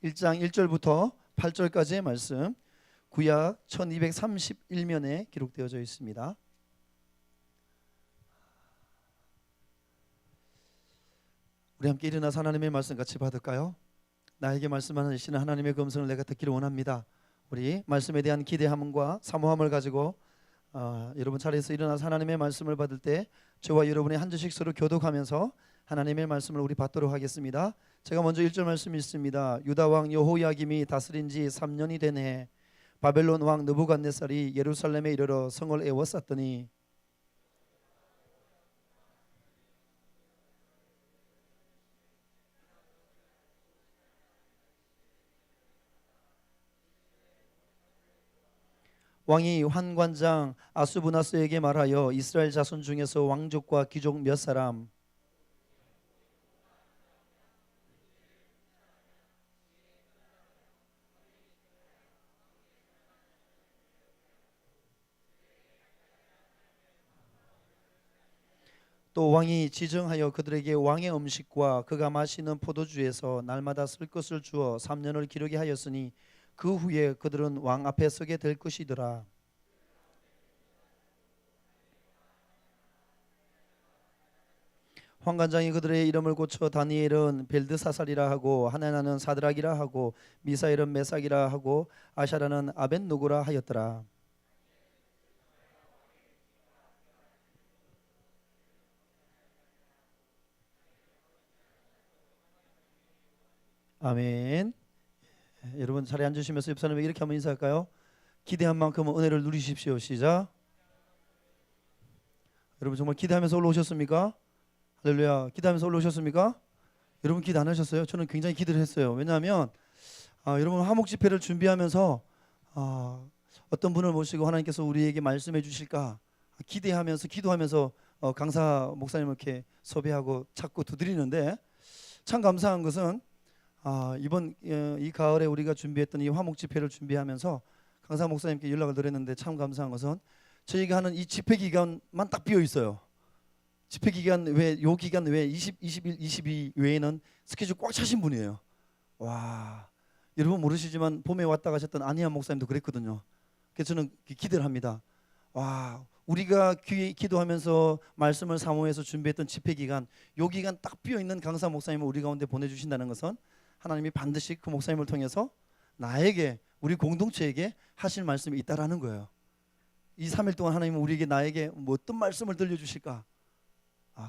1장 1절부터 8절까지의 말씀, 구약 1231면에 기록되어져 있습니다. 우리 함께 일어나서 하나님의 말씀 같이 받을까요? 나에게 말씀하시는 하나님의 그 음성을 내가 듣기를 원합니다. 우리 말씀에 대한 기대함과 사모함을 가지고 여러분 자리에서 일어나서 하나님의 말씀을 받을 때 저와 여러분의 한 절씩 서로 교독하면서 하나님의 말씀을 우리 받도록 하겠습니다. 제가 먼저 1절 말씀이 있습니다. 유다 왕 여호야김이 다스린 지 3년이 된 해 바벨론 왕 느부갓네살이 예루살렘에 이르러 성을 에워쌌더니 왕이 환관장 아수브나스에게 말하여 이스라엘 자손 중에서 왕족과 귀족 몇 사람 또 왕이 지정하여 그들에게 왕의 음식과 그가 마시는 포도주에서 날마다 쓸 것을 주어 3년을 기르게 하였으니 그 후에 그들은 왕 앞에 서게 될 것이더라. 환관장이 그들의 이름을 고쳐 다니엘은 벨드사살이라 하고 하나나는 사드락이라 하고 미사엘은 메삭이라 하고 아샤라는 아벳누고라 하였더라. 아멘. 여러분 자리에 앉으시면서 옆 사람에게 이렇게 한번 인사할까요? 기대한 만큼 은혜를 누리십시오. 시작. 여러분 정말 기대하면서 올라오셨습니까? 할렐루야. 기대하면서 올라오셨습니까? 여러분 기대 안 하셨어요? 저는 굉장히 기대를 했어요. 왜냐하면 여러분 화목 집회를 준비하면서 어떤 분을 모시고 하나님께서 우리에게 말씀해 주실까 기대하면서 기도하면서 강사 목사님을 이렇게 섭외하고 찾고 두드리는데 참 감사한 것은 이번 이 가을에 우리가 준비했던 이 화목 집회를 준비하면서 강사 목사님께 연락을 드렸는데 참 감사한 것은 저희가 하는 이 집회 기간만 딱 비어 있어요. 집회 기간 외 요 기간 외에 20, 21, 22 외에는 스케줄 꽉 차신 분이에요. 와, 여러분 모르시지만 봄에 왔다 가셨던 안희한 목사님도 그랬거든요. 그래서 저는 기대를 합니다. 와, 우리가 기도하면서 말씀을 사모해서 준비했던 집회 기간, 요 기간 딱 비어 있는 강사 목사님을 우리 가운데 보내주신다는 것은 하나님이 반드시 그 목사님을 통해서 나에게 우리 공동체에게 하실 말씀이 있다라는 거예요. 이 3일 동안 하나님은 우리에게 나에게 뭐 어떤 말씀을 들려주실까?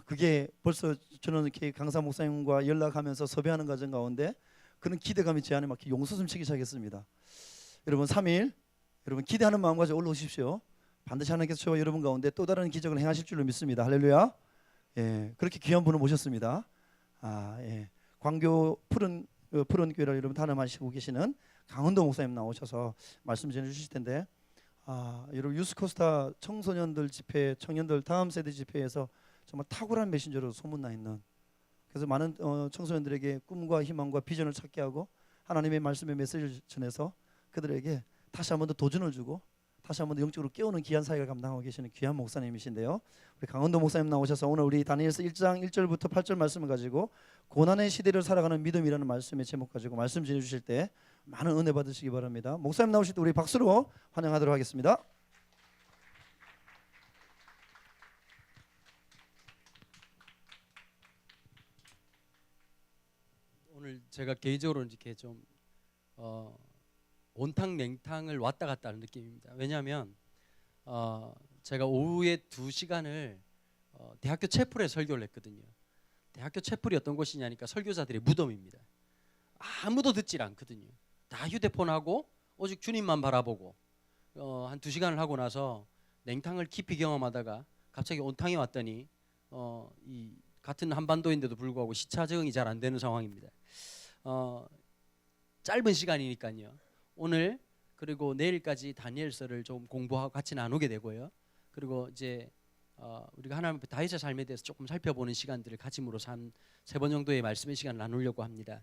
그게 벌써 저는 이렇게 강사 목사님과 연락하면서 섭외하는 과정 가운데 그런 기대감이 제 안에 막 용솟음 치기 시작했습니다. 여러분 3일 여러분 기대하는 마음 가지고 올라오십시오. 반드시 하나님께서 저와 여러분 가운데 또 다른 기적을 행하실 줄로 믿습니다. 할렐루야. 예, 그렇게 귀한 분을 모셨습니다. 예, 광교 푸른 교회를 여러분 단임하시고 계시는 강은도 목사님 나오셔서 말씀 전해주실 텐데 여러분 유스코스타 청소년들 집회, 청년들 다음 세대 집회에서 정말 탁월한 메신저로 소문나 있는, 그래서 많은 청소년들에게 꿈과 희망과 비전을 찾게 하고 하나님의 말씀의 메시지를 전해서 그들에게 다시 한 번 더 도전을 주고 다시 한 번 더 영적으로 깨우는 귀한 사역을 감당하고 계시는 귀한 목사님이신데요. 우리 강원도 목사님 나오셔서 오늘 우리 다니엘서 1장 1절부터 8절 말씀을 가지고 고난의 시대를 살아가는 믿음이라는 말씀의 제목 가지고 말씀 전해주실 때 많은 은혜 받으시기 바랍니다. 목사님 나오실 때 우리 박수로 환영하도록 하겠습니다. 오늘 제가 개인적으로 이렇게 좀 온탕 냉탕을 왔다 갔다 하는 느낌입니다. 왜냐하면 제가 오후에 2시간을 대학교 채플에 설교를 했거든요. 대학교 채플이 어떤 곳이냐니까 설교자들의 무덤입니다. 아무도 듣질 않거든요. 다 휴대폰하고 오직 주님만 바라보고 한 2시간을 하고 나서 냉탕을 깊이 경험하다가 갑자기 온탕이 왔더니 이 같은 한반도인데도 불구하고 시차 적응이 잘 안 되는 상황입니다. 짧은 시간이니까요. 오늘 그리고 내일까지 다니엘서를 좀 공부하고 같이 나누게 되고요. 그리고 이제 우리가 하나님 앞에 다윗의 삶에 대해서 조금 살펴보는 시간들을 가짐으로써 한 3번 정도의 말씀의 시간을 나누려고 합니다.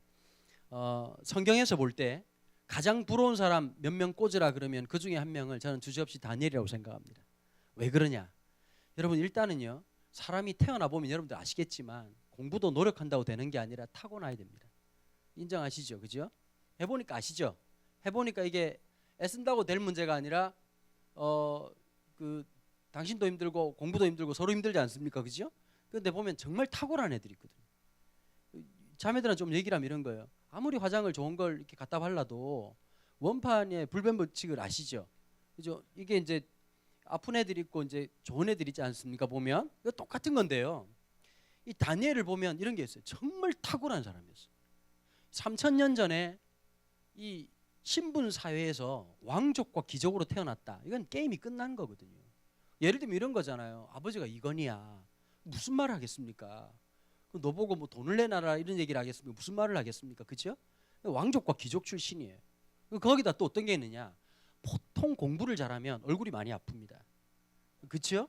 성경에서 볼 때 가장 부러운 사람 몇 명 꽂으라 그러면 그 중에 한 명을 저는 주저없이 다니엘이라고 생각합니다. 왜 그러냐? 여러분 일단은요. 사람이 태어나 보면 여러분들 아시겠지만 공부도 노력한다고 되는 게 아니라 타고나야 됩니다. 인정하시죠? 그죠? 해보니까 아시죠? 해보니까 이게 애쓴다고 될 문제가 아니라 그 당신도 힘들고 공부도 힘들고 서로 힘들지 않습니까? 그죠? 근데 보면 정말 탁월한 애들이 있거든요. 자매들은 좀 얘기를 하면 이런 거예요. 아무리 화장을 좋은 걸 이렇게 갖다 발라도 원판의 불변 법칙을 아시죠? 그죠? 이게 이제 아픈 애들이 있고 이제 좋은 애들이 있지 않습니까? 보면 이거 똑같은 건데요. 이 다니엘을 보면 이런 게 있어요. 정말 탁월한 사람이었어요. 3000년 전에 이 신분 사회에서 왕족과 귀족으로 태어났다. 이건 게임이 끝난 거거든요. 예를 들면 이런 거잖아요. 아버지가 이건희야. 무슨 말을 하겠습니까? 너 보고 뭐 돈을 내놔라 이런 얘기를 하겠습니까? 무슨 말을 하겠습니까? 그렇죠? 왕족과 귀족 출신이에요. 거기다 또 어떤 게 있느냐? 보통 공부를 잘하면 얼굴이 많이 아픕니다. 그렇죠?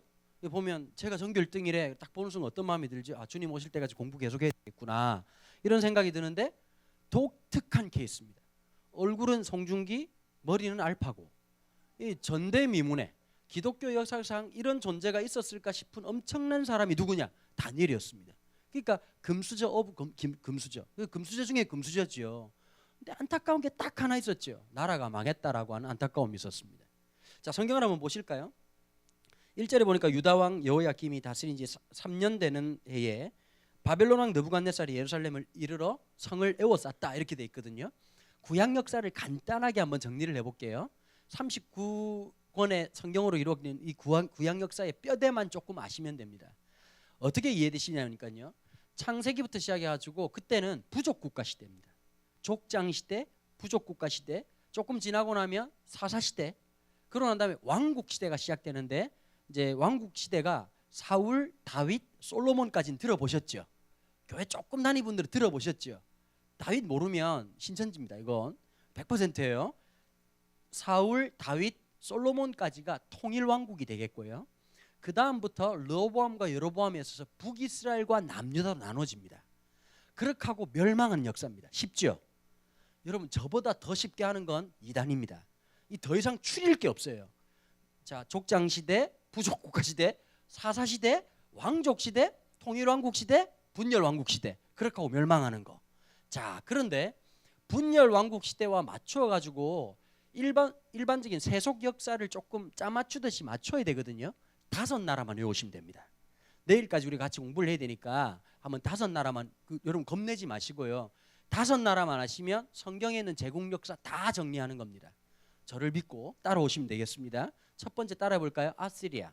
보면 제가 전교 1등이래 딱 보는 순간 어떤 마음이 들지? 아, 주님 오실 때까지 공부 계속해야 되겠구나 이런 생각이 드는데 독특한 케이스입니다. 얼굴은 송중기, 머리는 알파고. 이 전대미문에 기독교 역사상 이런 존재가 있었을까 싶은 엄청난 사람이 누구냐? 다니엘이었습니다. 그러니까 금수저 오브 금수저. 금수저 중에 금수저지요. 근데 안타까운 게 딱 하나 있었죠. 나라가 망했다라고 하는 안타까움이 있었습니다. 자, 성경을 한번 보실까요? 1절에 보니까 유다 왕 여호야김이 다스린 지 3년 되는 해에 바벨론 왕 느부갓네살이 예루살렘을 이르러 성을 에워쌌다 이렇게 돼 있거든요. 구약 역사를 간단하게 한번 정리를 해볼게요. 39권의 성경으로 이루어진 이 구약 역사의 뼈대만 조금 아시면 됩니다. 어떻게 이해되시냐니까요. 창세기부터 시작해가지고 그때는 부족 국가 시대입니다. 족장 시대, 부족 국가 시대, 조금 지나고 나면 사사 시대, 그러고 난 다음에 왕국 시대가 시작되는데 이제 왕국 시대가 사울, 다윗, 솔로몬까지는 들어보셨죠? 교회 조금 다닌 분들은 들어보셨죠? 다윗 모르면 신천지입니다. 이건 100%예요. 사울, 다윗, 솔로몬까지가 통일 왕국이 되겠고요. 그 다음부터 르호보암과 여로보암에 있어서 북이스라엘과 남유다로 나눠집니다. 그렇게 하고 멸망하는 역사입니다. 쉽죠? 여러분 저보다 더 쉽게 하는 건 이단입니다. 이 더 이상 추릴 게 없어요. 자, 족장 시대, 부족 국가 시대, 사사 시대, 왕족 시대, 통일 왕국 시대, 분열 왕국 시대. 그렇게 하고 멸망하는 거. 자, 그런데 분열 왕국 시대와 맞춰 가지고 일반적인 세속 역사를 조금 짜맞추듯이 맞춰야 되거든요. 5나라만 외우시면 됩니다. 내일까지 우리 같이 공부를 해야 되니까 한번 5나라만 여러분 겁내지 마시고요. 5나라만 하시면 성경에 있는 제국 역사 다 정리하는 겁니다. 저를 믿고 따라오시면 되겠습니다. 첫 번째 따라해 볼까요? 아시리아.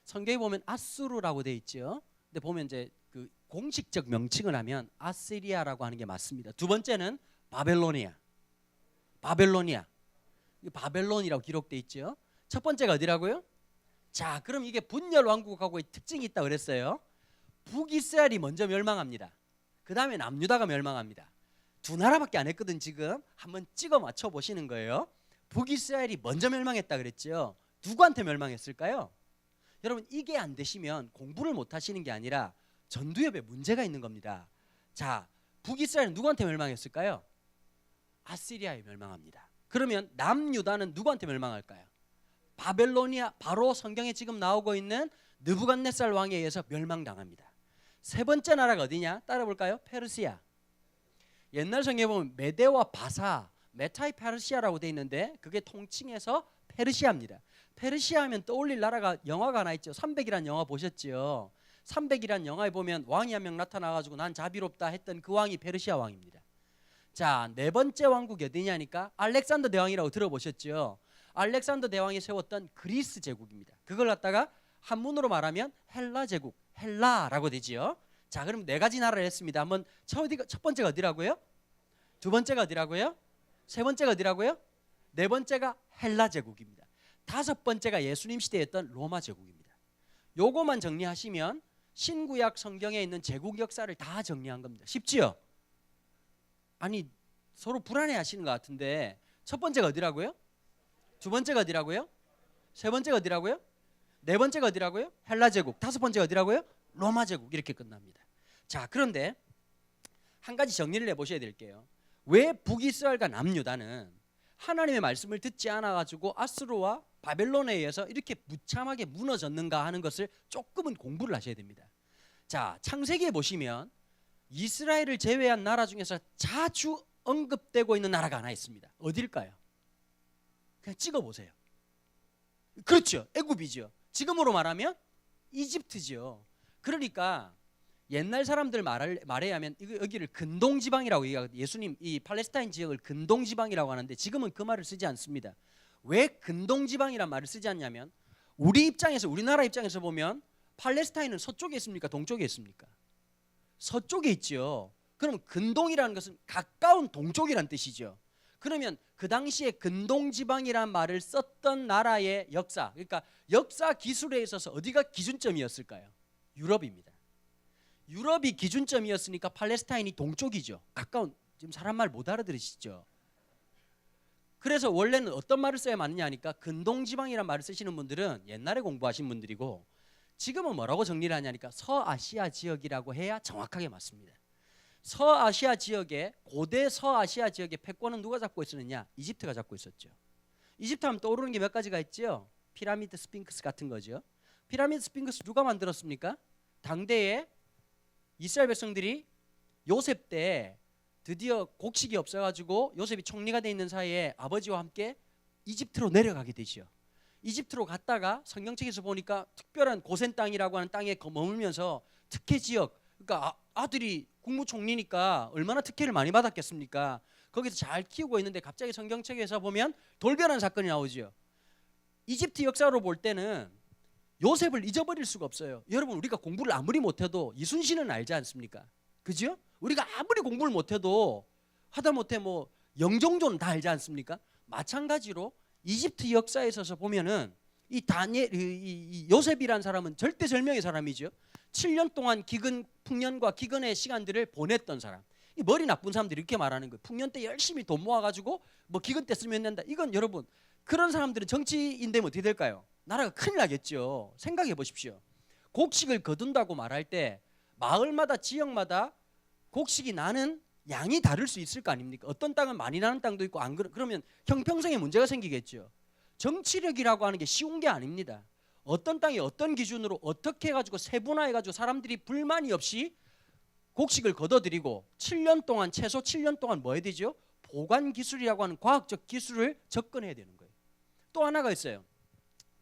성경에 보면 아수르라고 돼 있죠. 근데 보면 이제 그 공식적 명칭을 하면 아시리아라고 하는 게 맞습니다. 두 번째는 바벨론이야. 바벨론이라고 기록돼 있죠. 첫 번째가 어디라고요? 자, 그럼 이게 분열 왕국하고의 특징이 있다 그랬어요. 북이스라엘이 먼저 멸망합니다. 그 다음에 남유다가 멸망합니다. 2나라밖에 안 했거든. 지금 한번 찍어 맞춰 보시는 거예요. 북이스라엘이 먼저 멸망했다 그랬죠. 누구한테 멸망했을까요? 여러분 이게 안 되시면 공부를 못 하시는 게 아니라 전두엽에 문제가 있는 겁니다. 자, 북이스라엘은 누구한테 멸망했을까요? 아시리아에 멸망합니다. 그러면 남유다는 누구한테 멸망할까요? 바벨로니아, 바로 성경에 지금 나오고 있는 느부갓네살 왕에 의해서 멸망당합니다. 세 번째 나라가 어디냐? 따라볼까요? 페르시아. 옛날 성경에 보면 메데와 바사, 메타이 페르시아라고 돼 있는데 그게 통칭해서 페르시아입니다. 페르시아 하면 떠올릴 나라가 영화가 하나 있죠. 300이라는 영화 보셨죠? 300이라는 영화에 보면 왕이 한 명 나타나가지고 난 자비롭다 했던 그 왕이 페르시아 왕입니다. 자, 네 번째 왕국이 어디냐니까 알렉산더 대왕이라고 들어보셨죠? 알렉산더 대왕이 세웠던 그리스 제국입니다. 그걸 갖다가 한문으로 말하면 헬라 제국, 헬라라고 되지요. 자, 그럼 4가지 나라를 했습니다. 한번 첫 번째가 어디라고요? 두 번째가 어디라고요? 세 번째가 어디라고요? 네 번째가 헬라 제국입니다. 5번째가 예수님 시대였던 로마 제국입니다. 요거만 정리하시면 신구약 성경에 있는 제국 역사를 다 정리한 겁니다. 쉽지요? 아니 서로 불안해하시는 것 같은데 첫 번째가 어디라고요? 두 번째가 어디라고요? 세 번째가 어디라고요? 네 번째가 어디라고요? 헬라 제국. 5번째가 어디라고요? 로마 제국. 이렇게 끝납니다. 자, 그런데 한 가지 정리를 해보셔야 될게요. 왜 북이스라엘과 남유다는 하나님의 말씀을 듣지 않아가지고 아수르와 바벨론에 의해서 이렇게 무참하게 무너졌는가 하는 것을 조금은 공부를 하셔야 됩니다. 자, 창세기에 보시면 이스라엘을 제외한 나라 중에서 자주 언급되고 있는 나라가 하나 있습니다. 어딜까요? 그냥 찍어보세요. 그렇죠. 애굽이죠. 지금으로 말하면 이집트죠. 그러니까 옛날 사람들 말에 하면 여기를 근동지방이라고 얘기하고, 예수님 이 팔레스타인 지역을 근동지방이라고 하는데 지금은 그 말을 쓰지 않습니다. 왜 근동지방이란 말을 쓰지 않냐면, 우리나라 입장에서 보면 팔레스타인은 서쪽에 있습니까? 동쪽에 있습니까? 서쪽에 있죠. 그럼 근동이라는 것은 가까운 동쪽이란 뜻이죠. 그러면 그 당시에 근동지방이란 말을 썼던 나라의 역사, 그러니까 역사 기술에 있어서 어디가 기준점이었을까요? 유럽입니다. 유럽이 기준점이었으니까 팔레스타인이 동쪽이죠. 가까운, 지금 사람 말 못 알아들으시죠? 그래서 원래는 어떤 말을 써야 맞느냐 하니까 근동지방이란 말을 쓰시는 분들은 옛날에 공부하신 분들이고, 지금은 뭐라고 정리를 하냐니까 서아시아 지역이라고 해야 정확하게 맞습니다. 서아시아 지역에, 고대 서아시아 지역의 패권은 누가 잡고 있었느냐? 이집트가 잡고 있었죠. 이집트 하면 떠오르는 게 몇 가지가 있죠. 피라미드 스핑크스 같은 거죠. 피라미드 스핑크스 누가 만들었습니까? 당대에 이스라엘 백성들이 요셉 때 드디어 곡식이 없어가지고 요셉이 총리가 돼 있는 사이에 아버지와 함께 이집트로 내려가게 되죠. 이집트로 갔다가 성경책에서 보니까 특별한 고센 땅이라고 하는 땅에 머물면서 특혜 지역, 그러니까 아들이 국무총리니까 얼마나 특혜를 많이 받았겠습니까? 거기서 잘 키우고 있는데 갑자기 성경책에서 보면 돌변한 사건이 나오죠. 이집트 역사로 볼 때는 요셉을 잊어버릴 수가 없어요. 여러분, 우리가 공부를 아무리 못해도 이순신은 알지 않습니까? 그죠? 우리가 아무리 공부를 못해도 하다못해 뭐 영종조는 다 알지 않습니까? 마찬가지로 이집트 역사에 있어서 보면은 이 요셉이라는 사람은 절대절명의 사람이죠. 7년 동안 풍년과 기근의 시간들을 보냈던 사람. 이 머리 나쁜 사람들이 이렇게 말하는 거예요. 풍년 때 열심히 돈 모아가지고 뭐 기근 때 쓰면 된다. 이건 여러분, 그런 사람들은 정치인 되면 어떻게 될까요? 나라가 큰일 나겠죠. 생각해 보십시오. 곡식을 거둔다고 말할 때 마을마다 지역마다 곡식이 나는 양이 다를 수 있을 거 아닙니까? 어떤 땅은 많이 나는 땅도 있고, 안 그러면 형평성에 문제가 생기겠죠. 정치력이라고 하는 게 쉬운 게 아닙니다. 어떤 땅이 어떤 기준으로 어떻게 해가지고 세분화해가지고 사람들이 불만이 없이 곡식을 거둬들이고 7년 동안, 최소 7년 동안 뭐 해야 되죠? 보관 기술이라고 하는 과학적 기술을 접근해야 되는 거예요. 또 하나가 있어요.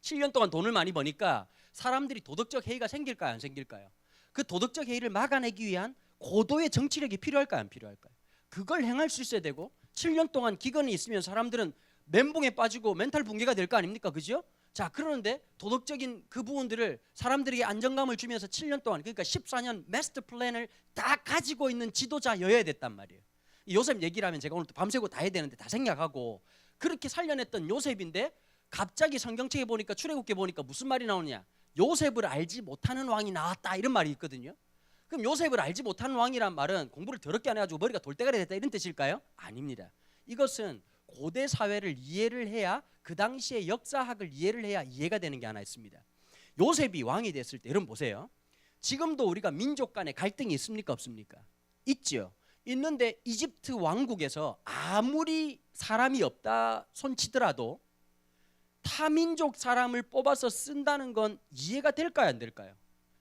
7년 동안 돈을 많이 버니까 사람들이 도덕적 해이가 생길까요, 안 생길까요? 그 도덕적 해이를 막아내기 위한 고도의 정치력이 필요할까요, 안 필요할까요? 그걸 행할 수 있어야 되고, 7년 동안 기근이 있으면 사람들은 멘붕에 빠지고 멘탈 붕괴가 될 거 아닙니까? 그죠? 자, 그러는데 도덕적인 그 부분들을 사람들에게 안정감을 주면서 7년 동안, 그러니까 14년 마스터 플랜을 다 가지고 있는 지도자여야 됐단 말이에요. 요셉 얘기를 하면 제가 오늘 또 밤새고 다 해야 되는데 다 생략하고, 그렇게 살려냈던 요셉인데 갑자기 성경책에 보니까, 출애굽기에 보니까 무슨 말이 나오느냐? 요셉을 알지 못하는 왕이 나왔다, 이런 말이 있거든요. 그럼 요셉을 알지 못하는 왕이란 말은 공부를 더럽게 안 해가지고 머리가 돌대가리 됐다, 이런 뜻일까요? 아닙니다. 이것은 고대 사회를 이해를 해야, 그 당시의 역사학을 이해를 해야 이해가 되는 게 하나 있습니다. 요셉이 왕이 됐을 때, 여러분 보세요. 지금도 우리가 민족 간에 갈등이 있습니까, 없습니까? 있죠. 있는데 이집트 왕국에서 아무리 사람이 없다 손치더라도 타민족 사람을 뽑아서 쓴다는 건 이해가 될까요, 안 될까요?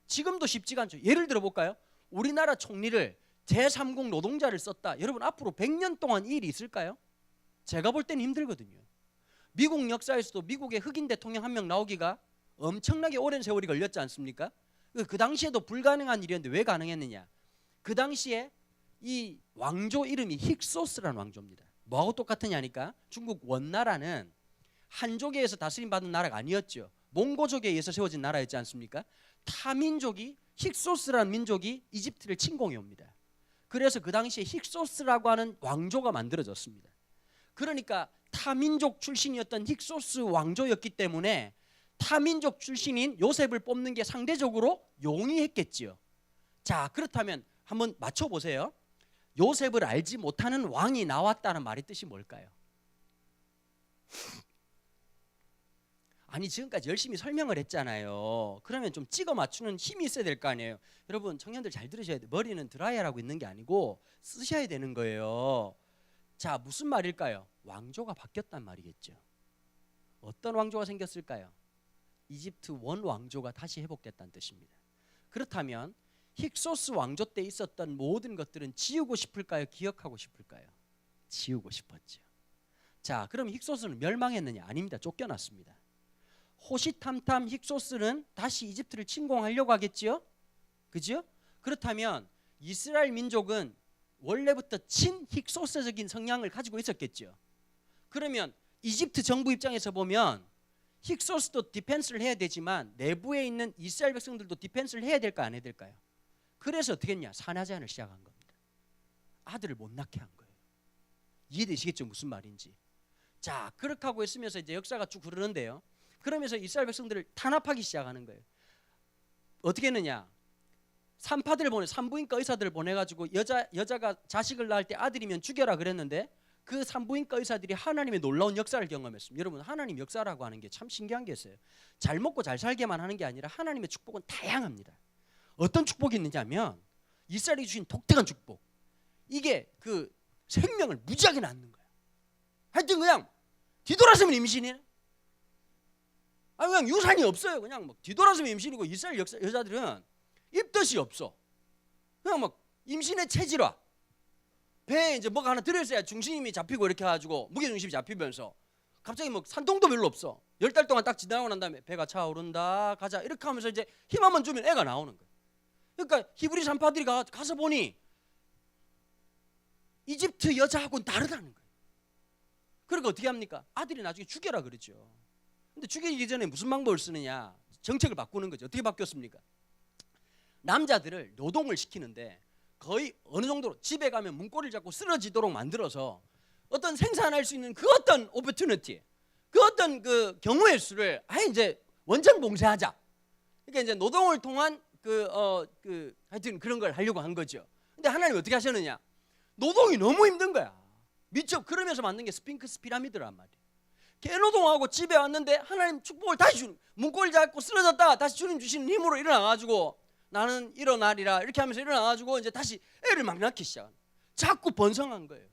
지금도 쉽지가 않죠. 예를 들어 볼까요? 우리나라 총리를 제3국 노동자를 썼다. 여러분, 앞으로 100년 동안 이 일이 있을까요? 제가 볼 때는 힘들거든요. 미국 역사에서도 미국의 흑인 대통령 한 명 나오기가 엄청나게 오랜 세월이 걸렸지 않습니까? 그 당시에도 불가능한 일이었는데 왜 가능했느냐? 그 당시에 이 왕조 이름이 힉소스라는 왕조입니다. 뭐하고 똑같으냐니까, 중국 원나라는 한족에서 다스림받은 나라가 아니었죠. 몽고족에 의해서 세워진 나라였지 않습니까? 타민족이, 힉소스라는 민족이 이집트를 침공해 옵니다. 그래서 그 당시에 힉소스라고 하는 왕조가 만들어졌습니다. 그러니까 타민족 출신이었던 힉소스 왕조였기 때문에 타민족 출신인 요셉을 뽑는 게 상대적으로 용이했겠지요. 자, 그렇다면 한번 맞춰보세요. 요셉을 알지 못하는 왕이 나왔다는 말의 뜻이 뭘까요? 아니, 지금까지 열심히 설명을 했잖아요. 그러면 좀 찍어 맞추는 힘이 있어야 될 거 아니에요. 여러분, 청년들 잘 들으셔야 돼요. 머리는 드라이하라고 있는 게 아니고 쓰셔야 되는 거예요. 자, 무슨 말일까요? 왕조가 바뀌었단 말이겠죠. 어떤 왕조가 생겼을까요? 이집트 원 왕조가 다시 회복됐다는 뜻입니다. 그렇다면 힉소스 왕조 때 있었던 모든 것들은 지우고 싶을까요? 기억하고 싶을까요? 지우고 싶었죠. 자, 그럼 힉소스는 멸망했느냐? 아닙니다. 쫓겨났습니다. 호시탐탐 힉소스는 다시 이집트를 침공하려고 하겠지요? 그죠? 그렇다면 이스라엘 민족은 원래부터 친 힉소스적인 성향을 가지고 있었겠죠. 그러면 이집트 정부 입장에서 보면 힉소스도 디펜스를 해야 되지만 내부에 있는 이스라엘 백성들도 디펜스를 해야 될까 안 해야 될까요? 그래서 어떻게 했냐? 산화제한을 시작한 겁니다. 아들을 못 낳게 한 거예요. 이해되시겠죠? 무슨 말인지. 자, 그렇게 하고 있으면서 이제 역사가 쭉 흐르는데요. 그러면서 이스라엘 백성들을 탄압하기 시작하는 거예요. 어떻게 했느냐? 산부인과 의사들을 보내가지고 여자가 자식을 낳을 때 아들이면 죽여라 그랬는데 그 산부인과 의사들이 하나님의 놀라운 역사를 경험했습니다. 여러분, 하나님 역사라고 하는 게 참 신기한 게 있어요. 잘 먹고 잘 살게만 하는 게 아니라 하나님의 축복은 다양합니다. 어떤 축복이 있느냐면 이스라엘이 주신 독특한 축복. 이게 그 생명을 무지하게 낳는 거예요. 하여튼 그냥 뒤돌아서면 임신이에요. 그냥 유산이 없어요. 그냥 막 뒤돌아서면 임신이고 이스라엘 여자들은 입덧이 없어. 그냥 막 임신의 체질화. 배에 이제 뭐가 하나 들어있어야 중심이 잡히고 이렇게 해가지고 무게중심이 잡히면서 갑자기 뭐 산통도 별로 없어. 10달 동안 딱 지나고 난 다음에 배가 차오른다 가자 이렇게 하면서 이제 힘 한번 주면 애가 나오는 거예요. 그러니까 히브리 산파들이 가서 보니 이집트 여자하고는 다르다는 거예요. 그러니까 어떻게 합니까? 아들이 나중에 죽여라 그러죠. 근데 죽이기 전에 무슨 방법을 쓰느냐? 정책을 바꾸는 거죠. 어떻게 바뀌었습니까? 남자들을 노동을 시키는데 거의 어느 정도로 집에 가면 문고리를 잡고 쓰러지도록 만들어서 어떤 생산할 수 있는 그 어떤 오퍼튜니티, 그 어떤 그 경우의 수를 아예 이제 원천 봉쇄하자. 그러니까 이제 노동을 통한 하여튼 그런 걸 하려고 한 거죠. 근데 하나님 어떻게 하셨느냐? 노동이 너무 힘든 거야. 미쳐. 그러면서 만든 게 스핑크스 피라미드란 말이에요. 개노동하고 집에 왔는데 하나님 축복을 다시 주는, 문고리 잡고 쓰러졌다가 다시 주님 주시는 힘으로 일어나가지고 나는 일어나리라 이렇게 하면서 일어나가지고 이제 다시 애를 막 낳기 시작한. 자꾸 번성한 거예요.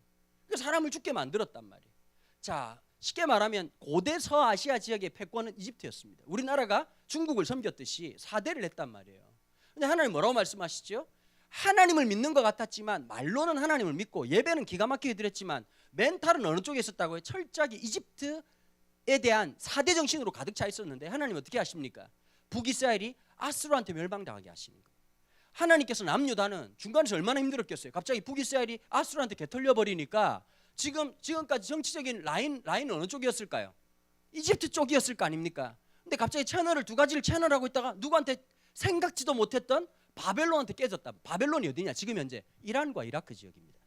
그래서 사람을 죽게 만들었단 말이에요. 자, 쉽게 말하면 고대 서아시아 지역의 패권은 이집트였습니다. 우리나라가 중국을 섬겼듯이 사대를 했단 말이에요. 근데 하나님 뭐라고 말씀하시죠? 하나님을 믿는 것 같았지만 말로는 하나님을 믿고 예배는 기가 막히게 드렸지만 멘탈은 어느 쪽에 있었다고요? 철저하게 이집트에 대한 사대 정신으로 가득 차 있었는데 하나님 어떻게 하십니까? 북이스라엘이 아수르한테 멸망당하게 하시는 거예요. 하나님께서 남유다는 중간에서 얼마나 힘들었겠어요. 갑자기 북이스라엘이 아수르한테 개털려 버리니까 지금까지 정치적인 라인은 어느 쪽이었을까요? 이집트 쪽이었을 거 아닙니까? 근데 갑자기 채널을 두 가지를 채널하고 있다가 누구한테 생각지도 못했던 바벨론한테 깨졌다. 바벨론이 어디냐? 지금 현재 이란과 이라크 지역입니다.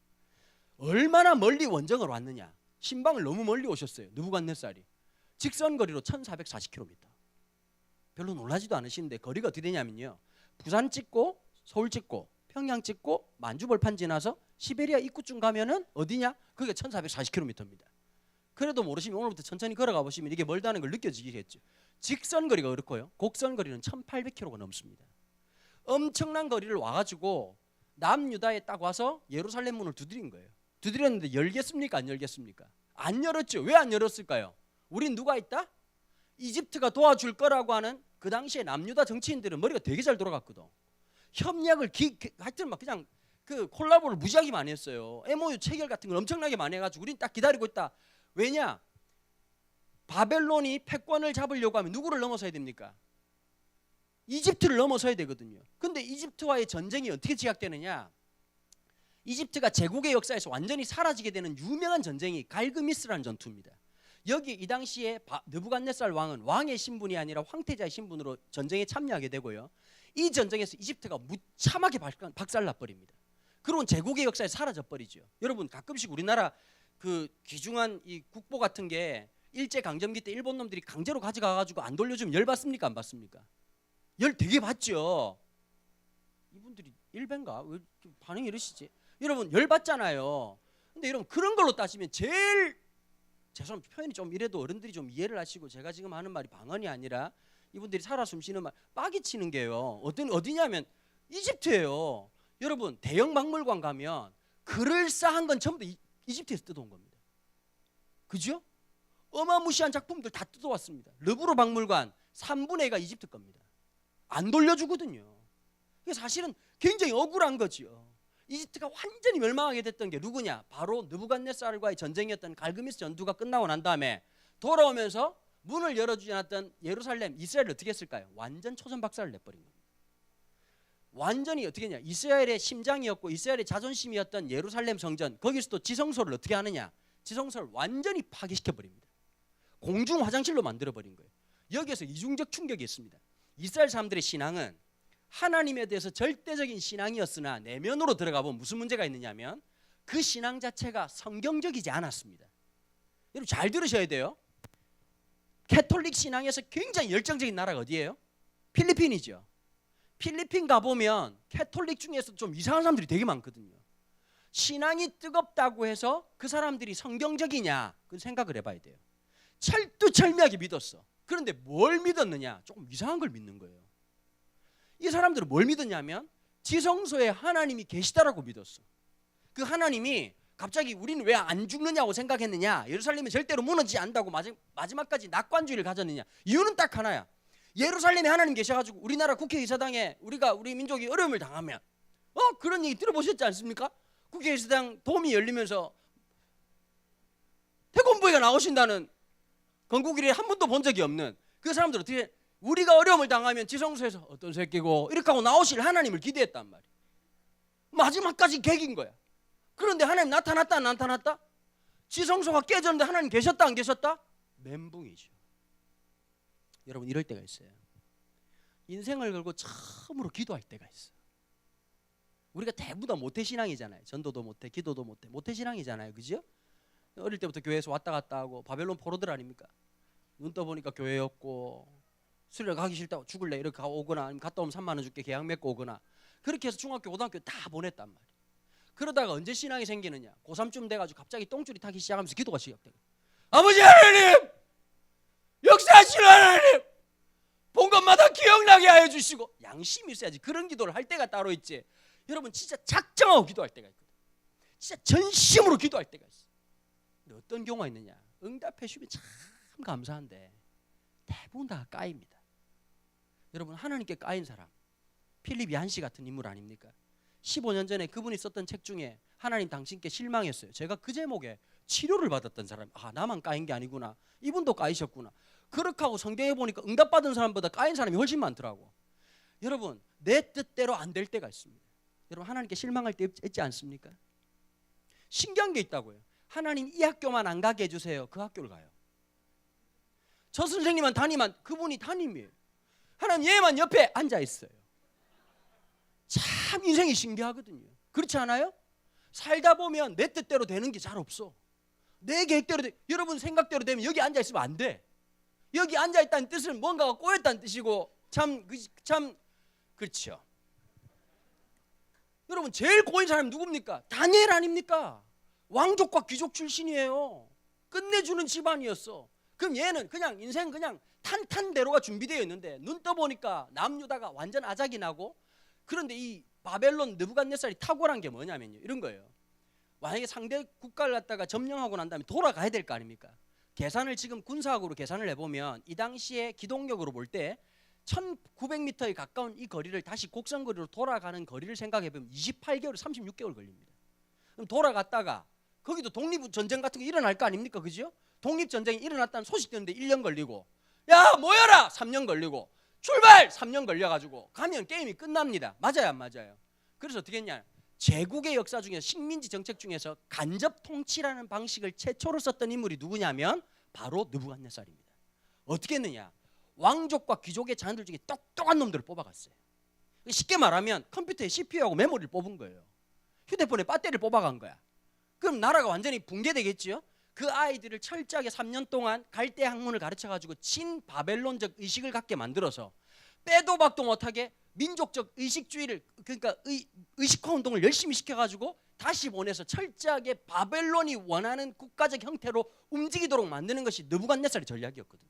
얼마나 멀리 원정을 왔느냐? 신방을 너무 멀리 오셨어요. 느부갓네살이 직선거리로 1440km. 별로 놀라지도 않으시는데 거리가 어떻게 되냐면요, 부산 찍고 서울 찍고 평양 찍고 만주벌판 지나서 시베리아 입구쯤 가면은 어디냐? 그게 1440km입니다. 그래도 모르시면 오늘부터 천천히 걸어가 보시면 이게 멀다는 걸 느껴지겠죠. 직선거리가 그렇고요, 곡선거리는 1800km가 넘습니다. 엄청난 거리를 와가지고 남유다에 딱 와서 예루살렘 문을 두드린 거예요. 두드렸는데 열겠습니까? 안 열겠습니까? 안 열었죠. 왜 안 열었을까요? 우린 누가 있다? 이집트가 도와줄 거라고 하는 그 당시에 남유다 정치인들은 머리가 되게 잘 돌아갔거든. 협력을 하여튼 막 그냥 그 콜라보를 무지하게 많이 했어요. MOU 체결 같은 걸 엄청나게 많이 해가지고 우린 딱 기다리고 있다. 왜냐? 바벨론이 패권을 잡으려고 하면 누구를 넘어서야 됩니까? 이집트를 넘어서야 되거든요. 근데 이집트와의 전쟁이 어떻게 시작되느냐? 이집트가 제국의 역사에서 완전히 사라지게 되는 유명한 전쟁이 갈그미스라는 전투입니다. 여기 이 당시에 느부갓네살 왕은 왕의 신분이 아니라 황태자의 신분으로 전쟁에 참여하게 되고요. 이 전쟁에서 이집트가 무참하게 박살나버립니다. 그런 제국의 역사에 사라져버리죠. 여러분, 가끔씩 우리나라 그 귀중한 이 국보 같은 게 일제강점기 때 일본 놈들이 강제로 가져가가지고 안 돌려주면 열 받습니까? 안 받습니까? 열 되게 받죠. 이분들이 일배인가? 왜 반응이 이러시지? 여러분, 열 받잖아요. 근데 여러분, 그런 걸로 따지면 제일, 죄송합니다, 표현이 좀 이래도 어른들이 좀 이해를 하시고, 제가 지금 하는 말이 방언이 아니라 이분들이 살아 숨쉬는 말, 빡이 치는 게요. 어디냐면 이집트예요. 여러분, 대형 박물관 가면 그럴싸한 건 전부 다 이집트에서 뜯어온 겁니다. 그죠? 어마무시한 작품들 다 뜯어왔습니다. 르브르 박물관 3분의 2가 이집트 겁니다. 안 돌려주거든요. 이게 사실은 굉장히 억울한 거죠. 이집트가 완전히 멸망하게 됐던 게 누구냐? 바로 느부갓네살과의 전쟁이었던 갈그미스 전투가 끝나고 난 다음에 돌아오면서 문을 열어주지 않았던 예루살렘, 이스라엘을 어떻게 했을까요? 완전 초전박살을 내버린 겁니다. 완전히 어떻게 했냐? 이스라엘의 심장이었고 이스라엘의 자존심이었던 예루살렘 성전, 거기서 또 지성소를 어떻게 하느냐? 지성소를 완전히 파괴시켜버립니다. 공중 화장실로 만들어버린 거예요. 여기에서 이중적 충격이 있습니다. 이스라엘 사람들의 신앙은 하나님에 대해서 절대적인 신앙이었으나 내면으로 들어가 보면 무슨 문제가 있느냐면 그 신앙 자체가 성경적이지 않았습니다. 여러분 잘 들으셔야 돼요. 캐톨릭 신앙에서 굉장히 열정적인 나라가 어디예요? 필리핀이죠. 필리핀 가보면 캐톨릭 중에서 좀 이상한 사람들이 되게 많거든요. 신앙이 뜨겁다고 해서 그 사람들이 성경적이냐? 그 생각을 해봐야 돼요. 철두철미하게 믿었어. 그런데 뭘 믿었느냐? 조금 이상한 걸 믿는 거예요. 이 사람들은 뭘 믿었냐면 지성소에 하나님이 계시다라고 믿었어. 그 하나님이 갑자기 우리는 왜 안 죽느냐고 생각했느냐? 예루살렘이 절대로 무너지지 않는다고 마지막까지 낙관주의를 가졌느냐? 이유는 딱 하나야. 예루살렘에 하나님 계셔가지고 우리나라 국회의사당에 우리 민족이 어려움을 당하면 그런 얘기 들어보셨지 않습니까? 국회의사당 돔이 열리면서 태권부회가 나오신다는 건국 이래 한 번도 본 적이 없는 그 사람들 어떻게 우리가 어려움을 당하면 지성소에서 어떤 새끼고 이렇게 하고 나오실 하나님을 기대했단 말이야. 마지막까지 개긴 거야. 그런데 하나님 나타났다 안 나타났다? 지성소가 깨졌는데 하나님 계셨다 안 계셨다? 멘붕이죠. 여러분 이럴 때가 있어요. 인생을 걸고 처음으로 기도할 때가 있어. 우리가 대부분 다 모태신앙이잖아요. 전도도 못해, 기도도 못해, 모태신앙이잖아요. 그죠? 어릴 때부터 교회에서 왔다 갔다 하고 바벨론 포로들 아닙니까? 눈 떠보니까 교회였고 수련회 가기 싫다고 죽을래 이렇게 오거나 아니면 갔다 오면 3만 원 줄게 계약 맺고 오거나 그렇게 해서 중학교 고등학교 다 보냈단 말이에요. 그러다가 언제 신앙이 생기느냐? 고3쯤 돼가지고 갑자기 똥줄이 타기 시작하면서 기도가 시작돼요. 아버지 하나님, 역사하시는 하나님, 본 것마다 기억나게 하여 주시고. 양심이 있어야지 그런 기도를 할 때가 따로 있지. 여러분 진짜 작정하고 기도할 때가 있거든. 진짜 전심으로 기도할 때가 있어. 근데 어떤 경우가 있느냐? 응답해 주면 참 감사한데 대부분 다 까입니다. 여러분 하나님께 까인 사람 필립 얀시 같은 인물 아닙니까? 15년 전에 그분이 썼던 책 중에 하나님 당신께 실망했어요. 제가 그 제목에 치료를 받았던 사람. 나만 까인 게 아니구나. 이분도 까이셨구나. 그렇게 하고 성경에 보니까 응답받은 사람보다 까인 사람이 훨씬 많더라고. 여러분 내 뜻대로 안 될 때가 있습니다. 여러분 하나님께 실망할 때 있지 않습니까? 신기한 게 있다고요. 하나님 이 학교만 안 가게 해주세요. 그 학교를 가요. 저 선생님만 담임만 그분이 담임이에요. 하나님 얘만 옆에 앉아 있어요. 참 인생이 신기하거든요. 그렇지 않아요? 살다 보면 내 뜻대로 되는 게 잘 없어. 내 계획대로 여러분 생각대로 되면 여기 앉아 있으면 안 돼. 여기 앉아 있다는 뜻은 뭔가가 꼬였다는 뜻이고 참 그렇죠. 여러분 제일 고인 사람이 누굽니까? 다니엘 아닙니까? 왕족과 귀족 출신이에요. 끝내주는 집안이었어. 그럼 얘는 그냥 인생 그냥 탄탄대로가 준비되어 있는데 눈 떠보니까 남유다가 완전 아작이 나고. 그런데 이 바벨론 느부갓네살이 탁월한 게 뭐냐면요, 이런 거예요. 만약에 상대 국가를 갖다가 점령하고 난 다음에 돌아가야 될 거 아닙니까? 계산을 지금 군사학으로 계산을 해보면 이 당시에 기동력으로 볼 때 1900m에 가까운 이 거리를 다시 곡선거리로 돌아가는 거리를 생각해보면 28개월, 36개월 걸립니다. 그럼 돌아갔다가 거기도 독립전쟁 같은 거 일어날 거 아닙니까? 그죠? 독립전쟁이 일어났다는 소식 듣는데 1년 걸리고, 야 모여라 3년 걸리고, 출발 3년 걸려가지고 가면 게임이 끝납니다. 맞아요 안 맞아요? 그래서 어떻게 했냐, 제국의 역사 중에서 식민지 정책 중에서 간접 통치라는 방식을 최초로 썼던 인물이 누구냐면 바로 느부갓네살입니다. 어떻게 했느냐, 왕족과 귀족의 자녀들 중에 똑똑한 놈들을 뽑아갔어요. 쉽게 말하면 컴퓨터에 CPU하고 메모리를 뽑은 거예요. 휴대폰에 배터리를 뽑아간 거야. 그럼 나라가 완전히 붕괴되겠지요. 그 아이들을 철저하게 3년 동안 갈대 학문을 가르쳐가지고 친바벨론적 의식을 갖게 만들어서 빼도 박도 못하게 민족적 의식주의를, 그러니까 의식화 운동을 열심히 시켜가지고 다시 보내서 철저하게 바벨론이 원하는 국가적 형태로 움직이도록 만드는 것이 느부갓네살의 전략이었거든요.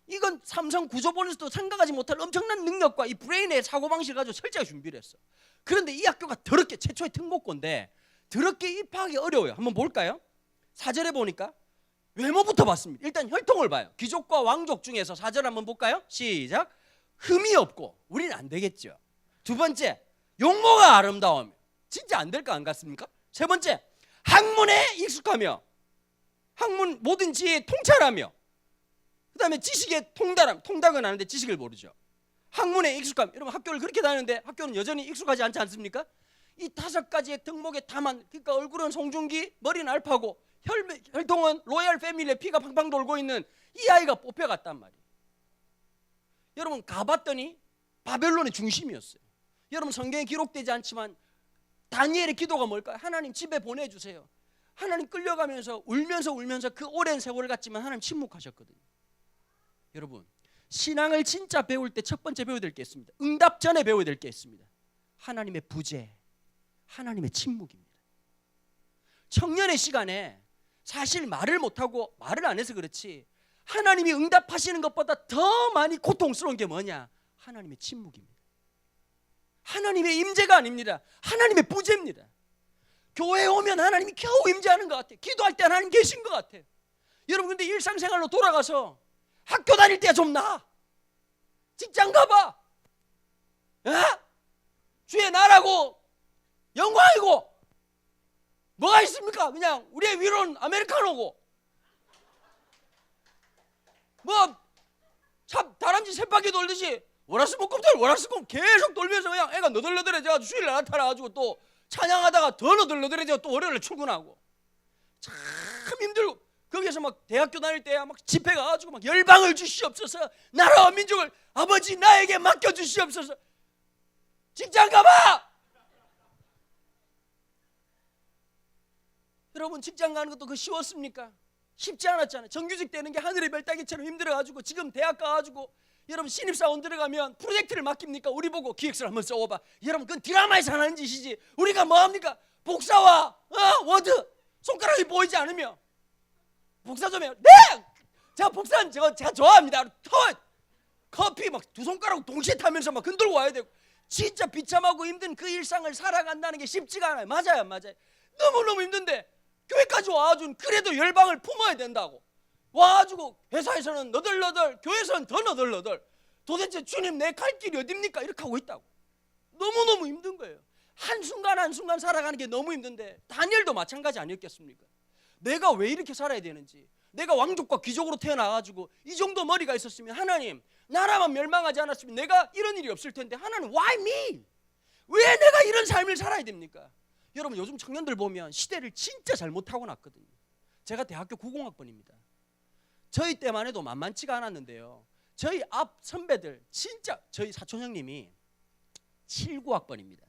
이건 삼성 구조본에서도 생각하지 못할 엄청난 능력과 이 브레인의 사고방식을 가지고 철저하게 준비를 했어. 그런데 이 학교가 더럽게 최초의 특목고인데 더럽게 입학하기 어려워요. 한번 볼까요? 4절에 보니까 외모부터 봤습니다. 일단 혈통을 봐요. 귀족과 왕족 중에서 4절 한번 볼까요? 시작. 흠이 없고, 우리는 안 되겠죠. 두 번째, 용모가 아름다우며. 진짜 안 될 거 안 같습니까? 세 번째, 학문에 익숙하며. 학문 모든 지혜에 통찰하며. 그 다음에 지식에 통달함. 통달은 아는데 지식을 모르죠. 학문에 익숙함. 여러분 학교를 그렇게 다니는데 학교는 여전히 익숙하지 않지 않습니까? 이 다섯 가지의 덕목에 다만, 그러니까 얼굴은 송중기, 머리는 알파고, 혈통은 로얄 패밀리의 피가 팡팡 돌고 있는 이 아이가 뽑혀갔단 말이에요. 여러분 가봤더니 바벨론의 중심이었어요. 여러분 성경에 기록되지 않지만 다니엘의 기도가 뭘까요? 하나님 집에 보내주세요. 하나님 끌려가면서 울면서 그 오랜 세월을 갔지만 하나님 침묵하셨거든요. 여러분 신앙을 진짜 배울 때 첫 번째 배워야 될 게 있습니다. 응답 전에 배워야 될 게 있습니다. 하나님의 부재, 하나님의 침묵입니다. 청년의 시간에 사실 말을 못하고 말을 안 해서 그렇지 하나님이 응답하시는 것보다 더 많이 고통스러운 게 뭐냐? 하나님의 침묵입니다. 하나님의 임재가 아닙니다. 하나님의 부재입니다. 교회에 오면 하나님이 겨우 임재하는 것 같아요. 기도할 때 하나님 계신 것 같아요. 여러분 근데 일상생활로 돌아가서 학교 다닐 때가 좀 나아. 직장 가봐. 어? 주의 나라고 영광이고 뭐가 있습니까? 그냥 우리의 위로는 아메리카노고 뭐 참 다람쥐 쳇바퀴 돌듯이 월화수목금토일 월화수금 계속 돌면서 그냥 애가 너덜너덜해져가지고 주일날 나타나가지고 또 찬양하다가 더 너덜너덜해져 또 월요일에 출근하고 참 힘들고 거기에서 막 대학교 다닐 때 막 집회 가가지고 막 열방을 주시옵소서 나라와 민족을 아버지 나에게 맡겨 주시옵소서 직장 가봐. 여러분 직장 가는 것도 그 쉬웠습니까? 쉽지 않았잖아요. 정규직 되는 게 하늘의 별 따기처럼 힘들어가지고 지금 대학 가가지고 여러분 신입사원 들어가면 프로젝트를 맡깁니까? 우리 보고 기획서를 한번 써봐봐. 여러분 그건 드라마에서 하는 짓이지 우리가 뭐합니까? 복사와 워드 손가락이 보이지 않으며 복사 좀 해요. 네! 제가 복사는 제가 좋아합니다. 커피 막 두 손가락 동시에 타면서 막 흔들고 와야 되고 진짜 비참하고 힘든 그 일상을 살아간다는 게 쉽지가 않아요. 맞아요 안 맞아요? 너무너무 힘든데 교회까지 와가지고 그래도 열방을 품어야 된다고 와가지고 회사에서는 너덜너덜 교회에서는 더 너덜너덜 도대체 주님 내 갈 길이 어딥니까? 이렇게 하고 있다고. 너무너무 힘든 거예요. 한순간 한순간 살아가는 게 너무 힘든데 다니엘도 마찬가지 아니었겠습니까? 내가 왜 이렇게 살아야 되는지 내가 왕족과 귀족으로 태어나가지고 이 정도 머리가 있었으면 하나님 나라만 멸망하지 않았으면 내가 이런 일이 없을 텐데 하나님 why me? 왜 내가 이런 삶을 살아야 됩니까? 여러분 요즘 청년들 보면 시대를 진짜 잘못 타고났거든요. 제가 대학교 90학번입니다. 저희 때만 해도 만만치가 않았는데요. 저희 앞 선배들 진짜 저희 사촌 형님이 79학번입니다.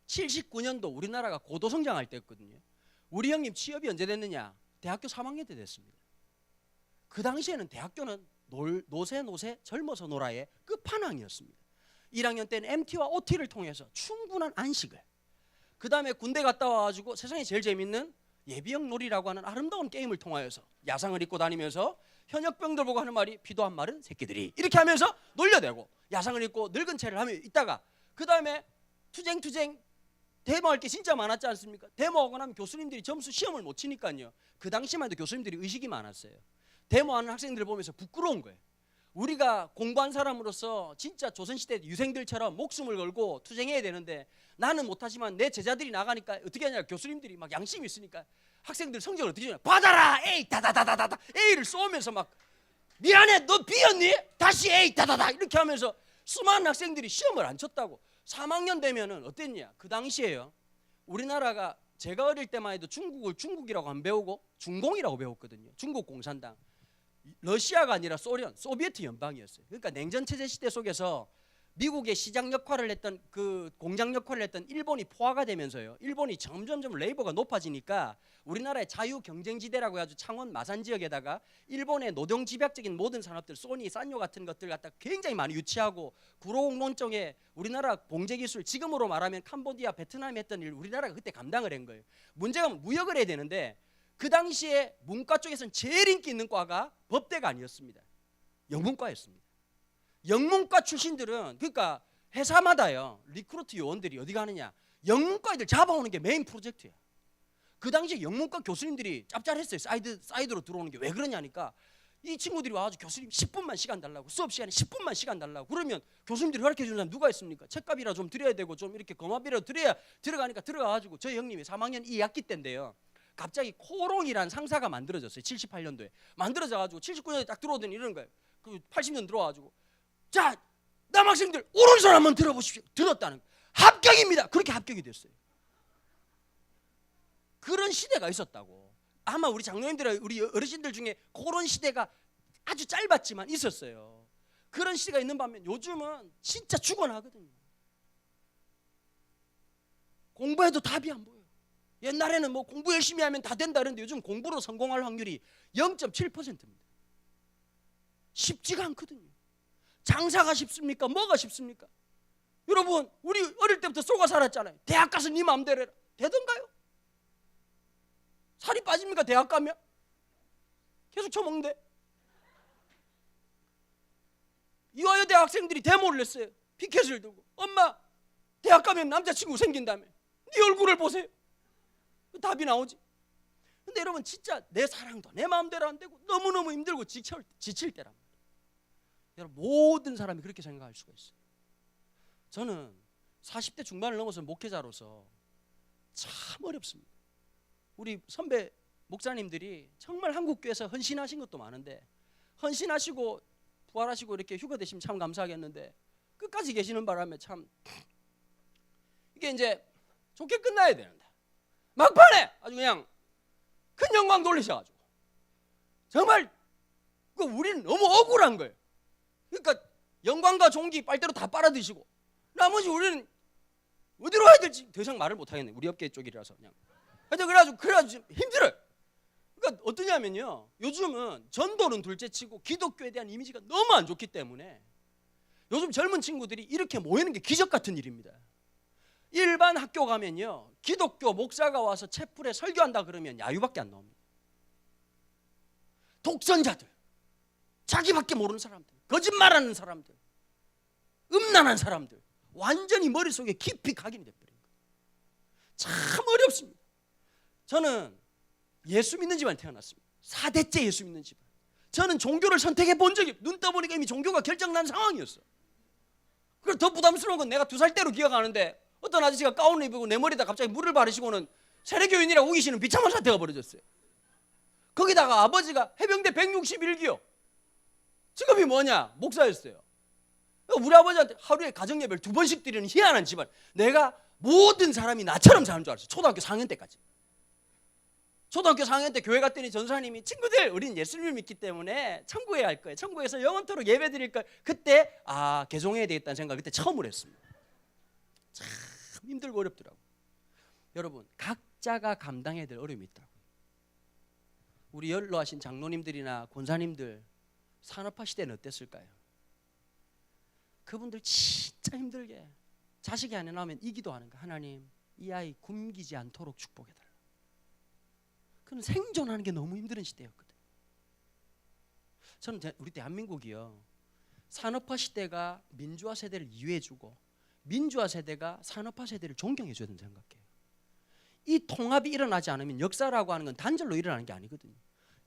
79년도 우리나라가 고도성장할 때였거든요. 우리 형님 취업이 언제 됐느냐? 대학교 3학년 때 됐습니다. 그 당시에는 대학교는 노세 젊어서 놀아의 끝판왕이었습니다. 1학년 때는 MT와 OT를 통해서 충분한 안식을 그 다음에 군대 갔다 와가지고 세상에 제일 재밌는 예비역 놀이라고 하는 아름다운 게임을 통하여서 야상을 입고 다니면서 현역병들 보고 하는 말이 피도 안 마른 새끼들이 이렇게 하면서 놀려대고 야상을 입고 늙은 채를 하며 있다가 그 다음에 투쟁 데모할 게 진짜 많았지 않습니까? 데모하고 나면 교수님들이 점수 시험을 못 치니까요. 그 당시만 해도 교수님들이 의식이 많았어요. 데모하는 학생들을 보면서 부끄러운 거예요. 우리가 공부한 사람으로서 진짜 조선시대 유생들처럼 목숨을 걸고 투쟁해야 되는데 나는 못하지만 내 제자들이 나가니까 어떻게 하냐 교수님들이 막 양심이 있으니까 학생들 성적을 어떻게 주냐 받아라 A 다다다다다 A를 쏘면서 막 미안해 너 B였니? 다시 A 다다다 이렇게 하면서 수많은 학생들이 시험을 안 쳤다고. 3학년 되면은 어땠냐 그 당시에요 우리나라가 제가 어릴 때만 해도 중국을 중국이라고 안 배우고 중공이라고 배웠거든요. 중국 공산당 러시아가 아니라 소비에트 연방이었어요. 그러니까 냉전 체제 시대 속에서 미국의 시장 역할을 했던 그 공장 역할을 했던 일본이 포화가 되면서요. 일본이 점점점 레이버가 높아지니까 우리나라의 자유 경쟁지대라고 해가지고 창원 마산 지역에다가 일본의 노동 집약적인 모든 산업들 소니, 산요 같은 것들 갖다 굉장히 많이 유치하고 구로공론정에 우리나라 봉제 기술 지금으로 말하면 캄보디아, 베트남이 했던 일 우리나라가 그때 감당을 한 거예요. 문제가 무역을 해야 되는데 그 당시에 문과 쪽에서는 제일 인기 있는 과가 법대가 아니었습니다. 영문과였습니다. 영문과 출신들은 그러니까 회사마다요 리크루트 요원들이 어디 가느냐 영문과 애들 잡아오는 게 메인 프로젝트야. 그 당시에 영문과 교수님들이 짭짤했어요. 사이드로 들어오는 게 왜 그러냐니까 이 친구들이 와가지고 교수님 10분만 시간 달라고, 수업 시간에 10분만 시간 달라고 그러면 교수님들이 허락해 주는 사람 누가 있습니까? 책값이라 좀 드려야 되고 좀 이렇게 거마비라도 드려야 들어가니까 들어가가지고 저희 형님이 3학년 2학기 때인데요, 갑자기 코롱이란 상사가 만들어졌어요. 78년도에 만들어져가지고 79년에 딱 들어오더니 이러는 거예요. 그 80년 들어와가지고 자 남학생들 오른손 한번 들어보십시오. 들었다는 거예요. 합격입니다. 그렇게 합격이 됐어요. 그런 시대가 있었다고. 아마 우리 장로님들, 우리 어르신들 중에 그런 시대가 아주 짧았지만 있었어요. 그런 시대가 있는 반면 요즘은 진짜 죽어나거든요. 공부해도 답이 안 보여요. 옛날에는 뭐 공부 열심히 하면 다 된다 그랬는데 요즘 공부로 성공할 확률이 0.7%입니다. 쉽지가 않거든요. 장사가 쉽습니까? 뭐가 쉽습니까? 여러분, 우리 어릴 때부터 쏘가 살았잖아요. 대학 가서 네 마음대로 해라. 되던가요? 살이 빠집니까? 대학 가면? 계속 처먹는데. 이화여 대학생들이 데모를 냈어요. 피켓을 들고. 엄마, 대학 가면 남자친구 생긴다며. 네 얼굴을 보세요. 답이 나오지. 근데 여러분, 진짜 내 사랑도 내 마음대로 안 되고 너무너무 힘들고 지칠 때란 말이에요. 여러분, 모든 사람이 그렇게 생각할 수가 있어요. 저는 40대 중반을 넘어서 목회자로서 참 어렵습니다. 우리 선배 목사님들이 정말 한국교회에서 헌신하신 것도 많은데, 헌신하시고 부활하시고 이렇게 휴가 되시면 참 감사하겠는데 끝까지 계시는 바람에 참 이게 이제 좋게 끝나야 되는데 막판에 아주 그냥 큰 영광 돌리셔가지고 정말 우리는 너무 억울한 거예요. 그러니까 영광과 존귀 빨대로 다 빨아드시고 나머지 우리는 어디로 가야 될지 더 이상 말을 못하겠네. 우리 업계 쪽이라서 그냥. 그래가지고 힘들어요. 그러니까 어떠냐면요, 요즘은 전도는 둘째치고 기독교에 대한 이미지가 너무 안 좋기 때문에 요즘 젊은 친구들이 이렇게 모이는 게 기적 같은 일입니다. 일반 학교 가면요, 기독교 목사가 와서 채플에 설교한다 그러면 야유밖에 안 나옵니다. 독선자들, 자기밖에 모르는 사람들, 거짓말하는 사람들, 음란한 사람들, 완전히 머릿속에 깊이 각인이 돼버린 거예요. 참 어렵습니다. 저는 예수 믿는 집안에 태어났습니다. 4대째 예수 믿는 집안. 저는 종교를 선택해 본 적이, 눈 떠보니까 이미 종교가 결정난 상황이었어. 그리고 더 부담스러운 건 내가 2살 때로 기억하는데 어떤 아저씨가 가운을 입고 내 머리에다 갑자기 물을 바르시고는 세례교인이라고 우기시는 비참한 사태가 벌어졌어요. 거기다가 아버지가 해병대 161기요. 직업이 뭐냐? 목사였어요. 우리 아버지한테 하루에 가정예배를 2번씩 드리는 희한한 집안. 내가 모든 사람이 나처럼 사는 줄 알았어요. 초등학교 4학년 때까지. 초등학교 4학년 때 교회 갔더니 전사님이 친구들 우린 예수님을 믿기 때문에 천국에 갈 거예요. 천국에서 영원토록 예배 드릴 거예요. 그때 개종해야 되겠다는 생각을 그때 처음으로 했습니다. 참 힘들고 어렵더라고요. 여러분, 각자가 감당해야 될 어려움이 있다고요. 우리 연로하신 장로님들이나 권사님들 산업화 시대는 어땠을까요? 그분들 진짜 힘들게 자식이 안 나오면 이 기도하는 거. 하나님, 이 아이 굶기지 않도록 축복해달라. 그는 생존하는 게 너무 힘든 시대였거든요. 저는 우리 대한민국이요, 산업화 시대가 민주화 세대를 이해해주고 민주화 세대가 산업화 세대를 존경해줘야 된다고 생각해요. 이 통합이 일어나지 않으면 역사라고 하는 건 단절로 일어나는 게 아니거든요.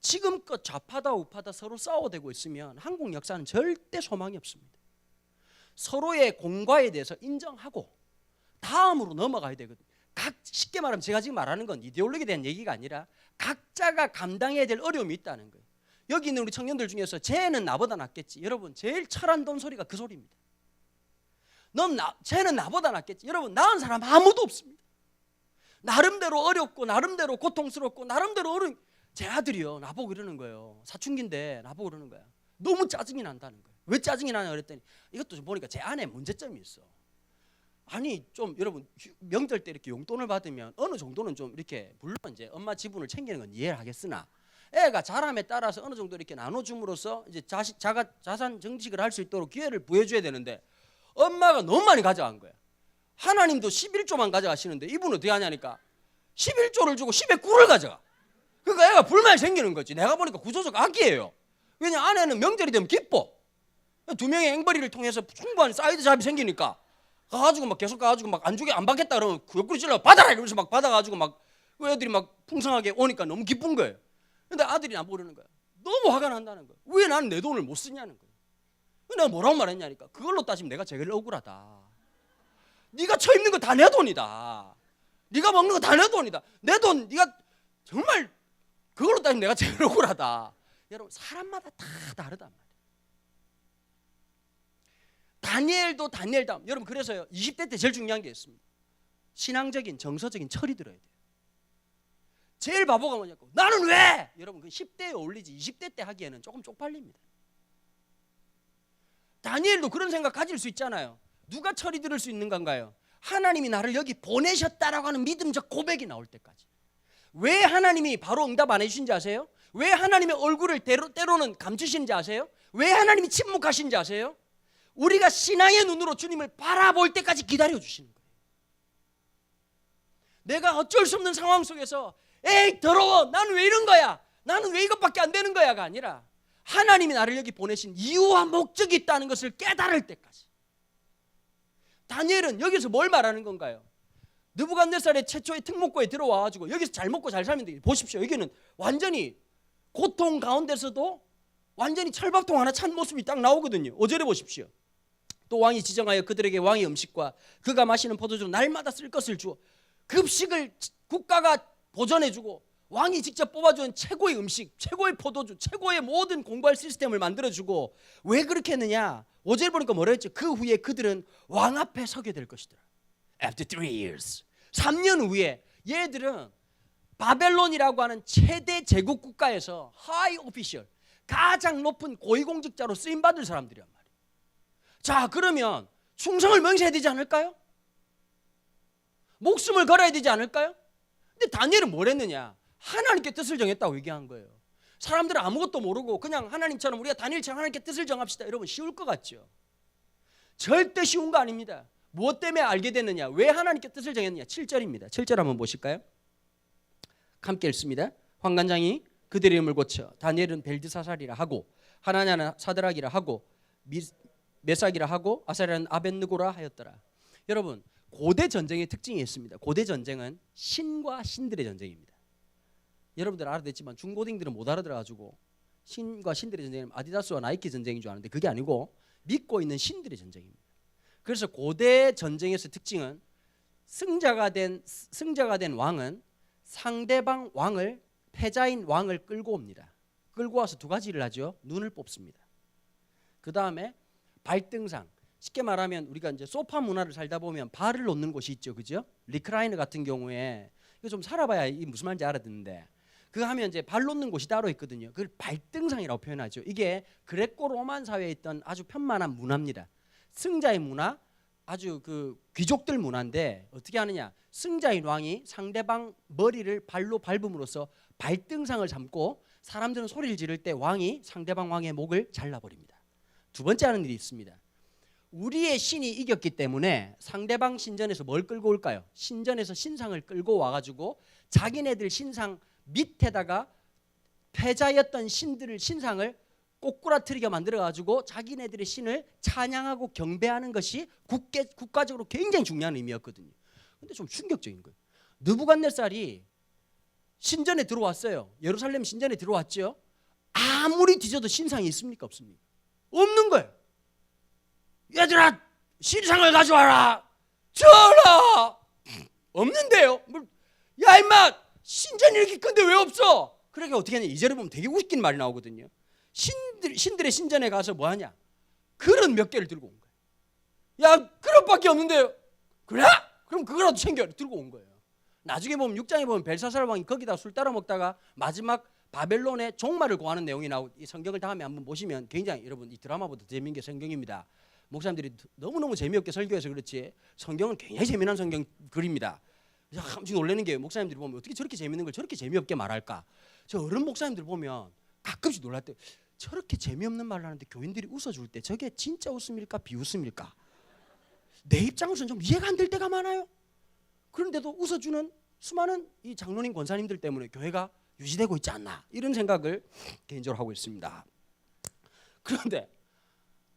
지금껏 좌파다 우파다 서로 싸워대고 있으면 한국 역사는 절대 소망이 없습니다. 서로의 공과에 대해서 인정하고 다음으로 넘어가야 되거든요. 쉽게 말하면 제가 지금 말하는 건 이데올로기에 대한 얘기가 아니라 각자가 감당해야 될 어려움이 있다는 거예요. 여기 있는 우리 청년들 중에서 쟤는 나보다 낫겠지. 여러분, 제일 철안 돈 소리가 그 소리입니다. 쟤는 나보다 낫겠지. 여러분, 나은 사람 아무도 없습니다. 나름대로 어렵고 나름대로 고통스럽고 나름대로 어려운. 제 아들이요, 나보고 이러는 거예요. 사춘기인데 나보고 그러는 거야. 너무 짜증이 난다는 거예요. 왜 짜증이 나냐 그랬더니 이것도 좀 보니까 제 안에 문제점이 있어. 아니 좀 여러분, 명절 때 이렇게 용돈을 받으면 어느 정도는 좀 이렇게, 물론 이제 엄마 지분을 챙기는 건 이해를 하겠으나 애가 자람에 따라서 어느 정도 이렇게 나눠줌으로써 이제 자산 정직을 할 수 있도록 기회를 부여줘야 되는데 엄마가 너무 많이 가져간 거야. 하나님도 11조만 가져가시는데 이분은 어떻게 하냐니까 11조를 주고 10의 9를 가져가. 그러니까 애가 불만이 생기는 거지. 내가 보니까 구조적 악이에요. 왜냐, 아내는 명절이 되면 기뻐. 2명의 앵벌이를 통해서 충분한 사이드 잡이 생기니까 가가지고 막 계속 가가지고 막 안 주게 안 받겠다 그러면 옆구리 찔러 받아라 이러면서 막 받아가지고 막 애들이 막 풍성하게 오니까 너무 기쁜 거예요. 근데 아들이 나보고 그러는 거야. 너무 화가 난다는 거예요. 왜 나는 내 돈을 못 쓰냐는 거예요. 내가 뭐라고 말했냐니까. 그걸로 따지면 내가 제일 억울하다. 네가 처 입는 거 다 내 돈이다. 네가 먹는 거 다 내 돈이다. 내 돈 네가 정말 그걸로 따지면 내가 제일 억울하다. 여러분 사람마다 다 다르단 말이에요. 다니엘도 다니엘다움. 여러분 그래서요 20대 때 제일 중요한 게 있습니다. 신앙적인 정서적인 철이 들어야 돼요. 제일 바보가 뭐냐고. 나는 왜? 여러분 그 10대에 어울리지 20대 때 하기에는 조금 쪽팔립니다. 다니엘도 그런 생각 가질 수 있잖아요. 누가 철이 들을 수 있는 건가요? 하나님이 나를 여기 보내셨다라고 하는 믿음적 고백이 나올 때까지. 왜 하나님이 바로 응답 안 해주신지 아세요? 왜 하나님의 얼굴을 때로는 감추시는지 아세요? 왜 하나님이 침묵하신지 아세요? 우리가 신앙의 눈으로 주님을 바라볼 때까지 기다려주시는 거예요. 내가 어쩔 수 없는 상황 속에서 에이 더러워 나는 왜 이런 거야, 나는 왜 이것밖에 안 되는 거야가 아니라 하나님이 나를 여기 보내신 이유와 목적이 있다는 것을 깨달을 때까지. 다니엘은 여기서 뭘 말하는 건가요? 느부갓네살의 최초의 특목고에 들어와가지고 여기서 잘 먹고 잘 살면 돼. 보십시오. 여기는 완전히 고통 가운데서도 완전히 철밥통 하나 찬 모습이 딱 나오거든요. 5절에 보십시오. 또 왕이 지정하여 그들에게 왕의 음식과 그가 마시는 포도주 날마다 쓸 것을 주어 급식을 국가가 보전해주고 왕이 직접 뽑아주는 최고의 음식, 최고의 포도주, 최고의 모든 공부할 시스템을 만들어주고. 왜 그렇게 했느냐? 5절 보니까 뭐라 했죠? 그 후에 그들은 왕 앞에 서게 될 것이더라. After 3 years. 3년 후에 얘들은 바벨론이라고 하는 최대 제국 국가에서 하이 오피셜, 가장 높은 고위공직자로 쓰임받을 사람들이란 말이에요. 자, 그러면 충성을 맹세해야 되지 않을까요? 목숨을 걸어야 되지 않을까요? 근데 다니엘은 뭘 했느냐? 하나님께 뜻을 정했다고 얘기한 거예요. 사람들은 아무것도 모르고 그냥 하나님처럼 우리가 다니엘처럼 하나님께 뜻을 정합시다. 여러분 쉬울 것 같죠? 절대 쉬운 거 아닙니다. 무엇 때문에 알게 됐느냐? 왜 하나님께 뜻을 정했느냐? 7절입니다. 7절 한번 보실까요? 함께 읽습니다. 환관장이 그들의 이름을 고쳐 다니엘은 벨드사살이라 하고 하나냐는 사드락이라 하고 메삭이라 하고 아사랴는 아벳느고라 하였더라. 여러분 고대 전쟁의 특징이 있습니다. 고대 전쟁은 신과 신들의 전쟁입니다. 여러분들 알아듣지만 중고딩들은 못 알아들어가지고 신과 신들의 전쟁은 아디다스와 나이키 전쟁인 줄 아는데 그게 아니고 믿고 있는 신들의 전쟁입니다. 그래서 고대 전쟁에서 특징은 승자가 된 왕은 상대방 왕을, 패자인 왕을 끌고 옵니다. 끌고 와서 두 가지를 하죠. 눈을 뽑습니다. 그 다음에 발등상, 쉽게 말하면 우리가 이제 소파 문화를 살다 보면 발을 놓는 곳이 있죠, 그죠? 리크라이너 같은 경우에 이거 좀 살아봐야 이게 무슨 말인지 알아듣는데, 그거 하면 이제 발 놓는 곳이 따로 있거든요. 그걸 발등상이라고 표현하죠. 이게 그레코 로만 사회에 있던 아주 편만한 문화입니다. 승자의 문화, 아주 그 귀족들 문화인데 어떻게 하느냐? 승자인 왕이 상대방 머리를 발로 밟음으로써 발등상을 삼고 사람들은 소리를 지를 때 왕이 상대방 왕의 목을 잘라버립니다. 두 번째 하는 일이 있습니다. 우리의 신이 이겼기 때문에 상대방 신전에서 뭘 끌고 올까요? 신전에서 신상을 끌고 와가지고 자기네들 신상 밑에다가 패자였던 신상을 꼬꾸라트리게 만들어가지고 자기네들의 신을 찬양하고 경배하는 것이 국가적으로 굉장히 중요한 의미였거든요. 근데 좀 충격적인 거예요. 느부갓네살이 신전에 들어왔어요. 예루살렘 신전에 들어왔죠. 아무리 뒤져도 신상이 있습니까? 없습니까? 없는 거예요. 얘들아 신상을 가져와라. 전하 없는데요. 야 임마 신전이 이렇게 큰데 왜 없어? 그러니까 어떻게 하냐. 2절에 보면 되게 웃긴 말이 나오거든요. 신들의 신전에 가서 뭐 하냐? 그릇 몇 개를 들고 온 거예요. 야 그릇밖에 없는데요. 그래? 그럼 그거라도 챙겨 들고 온 거예요. 나중에 보면 6장에 보면 벨사살 왕이 거기다 술 따라 먹다가 마지막 바벨론의 종말을 구하는 내용이 나오고, 이 성경을 다음에 한번 보시면 굉장히 여러분 이 드라마보다 재미있는 게 성경입니다. 목사님들이 너무너무 재미없게 설교해서 그렇지 성경은 굉장히 재미난 성경 글입니다. 깜짝 놀라는 게 목사님들이 보면 어떻게 저렇게 재미있는 걸 저렇게 재미없게 말할까? 저 어른 목사님들 보면 가끔씩 놀랄 때 저렇게 재미없는 말을 하는데 교인들이 웃어줄 때 저게 진짜 웃음일까 비웃음일까? 내 입장에서는 좀 이해가 안 될 때가 많아요. 그런데도 웃어주는 수많은 이 장로님 권사님들 때문에 교회가 유지되고 있지 않나, 이런 생각을 개인적으로 하고 있습니다. 그런데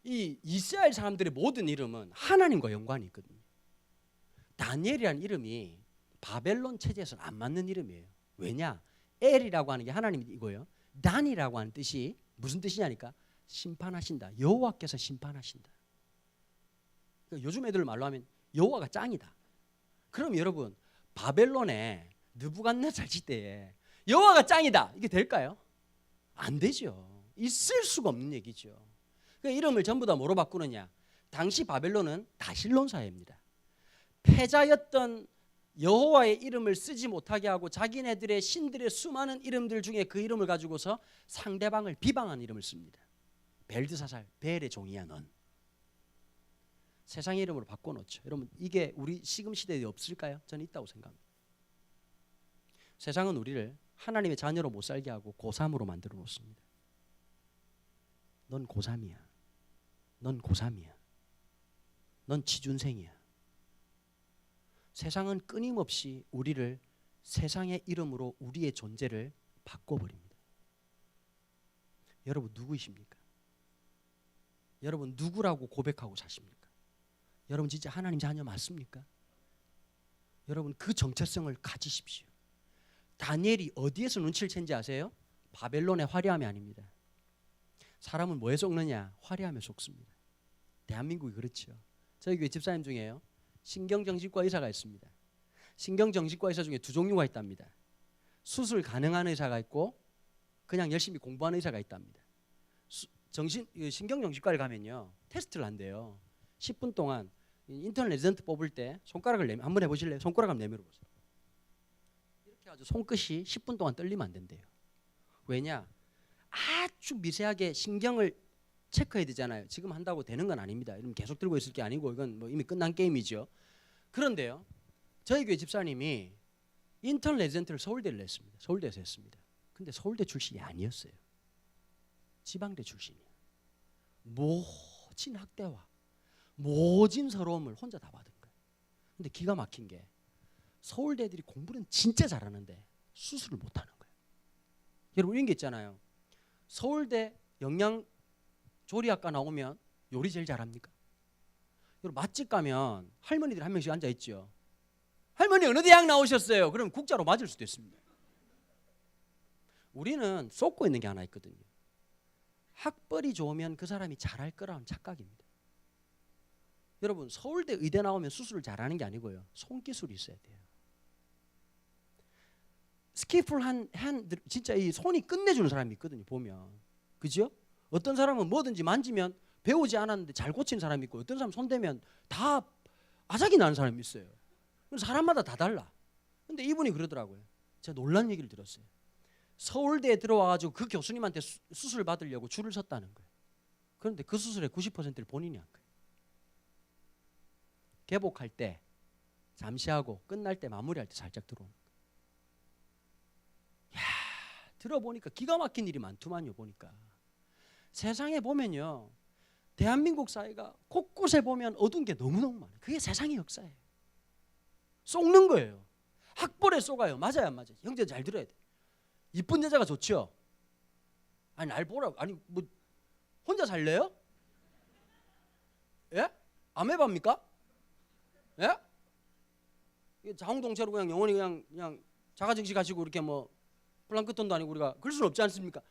이 이스라엘 사람들의 모든 이름은 하나님과 연관이 있거든요. 다니엘이라는 이름이 바벨론 체제에서는 안 맞는 이름이에요. 왜냐? 엘이라고 하는 게 하나님이고요. 단이라고 하는 뜻이 무슨 뜻이냐니까 심판하신다. 여호와께서 심판하신다. 그러니까 요즘 애들 말로 하면 여호와가 짱이다. 그럼 여러분 바벨론에 느부갓네살 시대에 여호와가 짱이다. 이게 될까요? 안 되죠. 있을 수가 없는 얘기죠. 그 이름을 전부 다 뭐로 바꾸느냐? 당시 바벨론은 다실론 사회입니다. 패자였던 여호와의 이름을 쓰지 못하게 하고 자기네들의 신들의 수많은 이름들 중에 그 이름을 가지고서 상대방을 비방한 이름을 씁니다. 벨드사살, 벨의 종이야 넌. 세상의 이름으로 바꿔놓죠. 여러분 이게 우리 지금 시대에 없을까요? 저는 있다고 생각합니다. 세상은 우리를 하나님의 자녀로 못 살게 하고 고3으로 만들어 놓습니다. 넌 고3이야. 넌 고3이야. 넌 취준생이야. 세상은 끊임없이 우리를 세상의 이름으로 우리의 존재를 바꿔버립니다. 여러분 누구이십니까? 여러분 누구라고 고백하고 사십니까? 여러분 진짜 하나님 자녀 맞습니까? 여러분 그 정체성을 가지십시오. 다니엘이 어디에서 눈치를 챈지 아세요? 바벨론의 화려함이 아닙니다. 사람은 뭐에 속느냐? 화려함에 속습니다. 대한민국이 그렇죠. 저희 교회 집사님 중에요. 신경정신과 의사가 있습니다. 신경정신과 의사 중에 두 종류가 있답니다. 수술 가능한 의사가 있고 그냥 열심히 공부하는 의사가 있답니다. 신경정신과를 가면요. 테스트를 한대요. 10분 동안 인터넷 레지던트 뽑을 때 손가락을 내밀 한번 해보실래요? 손가락 한번 내밀어 보세요. 이렇게 아주 손끝이 10분 동안 떨리면 안 된대요. 왜냐? 아주 미세하게 신경을 체크해야 되잖아요. 지금 한다고 되는 건 아닙니다. 이러면 계속 들고 있을 게 아니고 이건 뭐 이미 끝난 게임이죠. 그런데요. 저희 교회 집사님이 인턴 레지던트를 서울대를 냈습니다. 서울대에서 했습니다. 근데 서울대 출신이 아니었어요. 지방대 출신이에요. 모진 학대와 모진 서러움을 혼자 다 받은 거예요. 근데 기가 막힌 게 서울대 애들이 공부는 진짜 잘하는데 수술을 못하는 거예요. 여러분 이런 게 있잖아요. 서울대 영양조리학과 나오면 요리 제일 잘합니까? 여러분 맛집 가면 할머니들 한 명씩 앉아있죠. 할머니 어느 대학 나오셨어요? 그럼 국자로 맞을 수도 있습니다. 우리는 쏟고 있는 게 하나 있거든요. 학벌이 좋으면 그 사람이 잘할 거라는 착각입니다. 여러분 서울대 의대 나오면 수술을 잘하는 게 아니고요. 손기술이 있어야 돼요. 스키플 한 진짜 이 손이 끝내주는 사람이 있거든요. 보면 그죠? 어떤 사람은 뭐든지 만지면 배우지 않았는데 잘 고치는 사람이 있고 어떤 사람 손 대면 다 아작이 나는 사람이 있어요. 사람마다 다 달라. 근데 이분이 그러더라고요. 제가 놀란 얘기를 들었어요. 서울대에 들어와가지고 그 교수님한테 수술 받으려고 줄을 섰다는 거예요. 그런데 그 수술의 90%를 본인이 한 거예요. 개복할 때 잠시 하고 끝날 때 마무리할 때 살짝 들어오는 거예요. 야, 들어보니까 기가 막힌 일이 많더만요. 보니까 세상에 보면요, 대한민국 사회가 곳곳에 보면 어두운 게 너무너무 많아요. 그게 세상의 역사예요. 속는 거예요. 학벌에 속아요. 맞아요, 안 맞아요? 형제 잘 들어야 돼. 이쁜 여자가 좋죠. 아니 날 보라고. 아니 뭐 혼자 살래요? 예? 아메바입니까? 예? 자웅동체로 그냥 영원히 그냥 자가증식 하시고 이렇게 뭐 플랑크톤도 아니고 우리가 그럴 수는 없지 않습니까?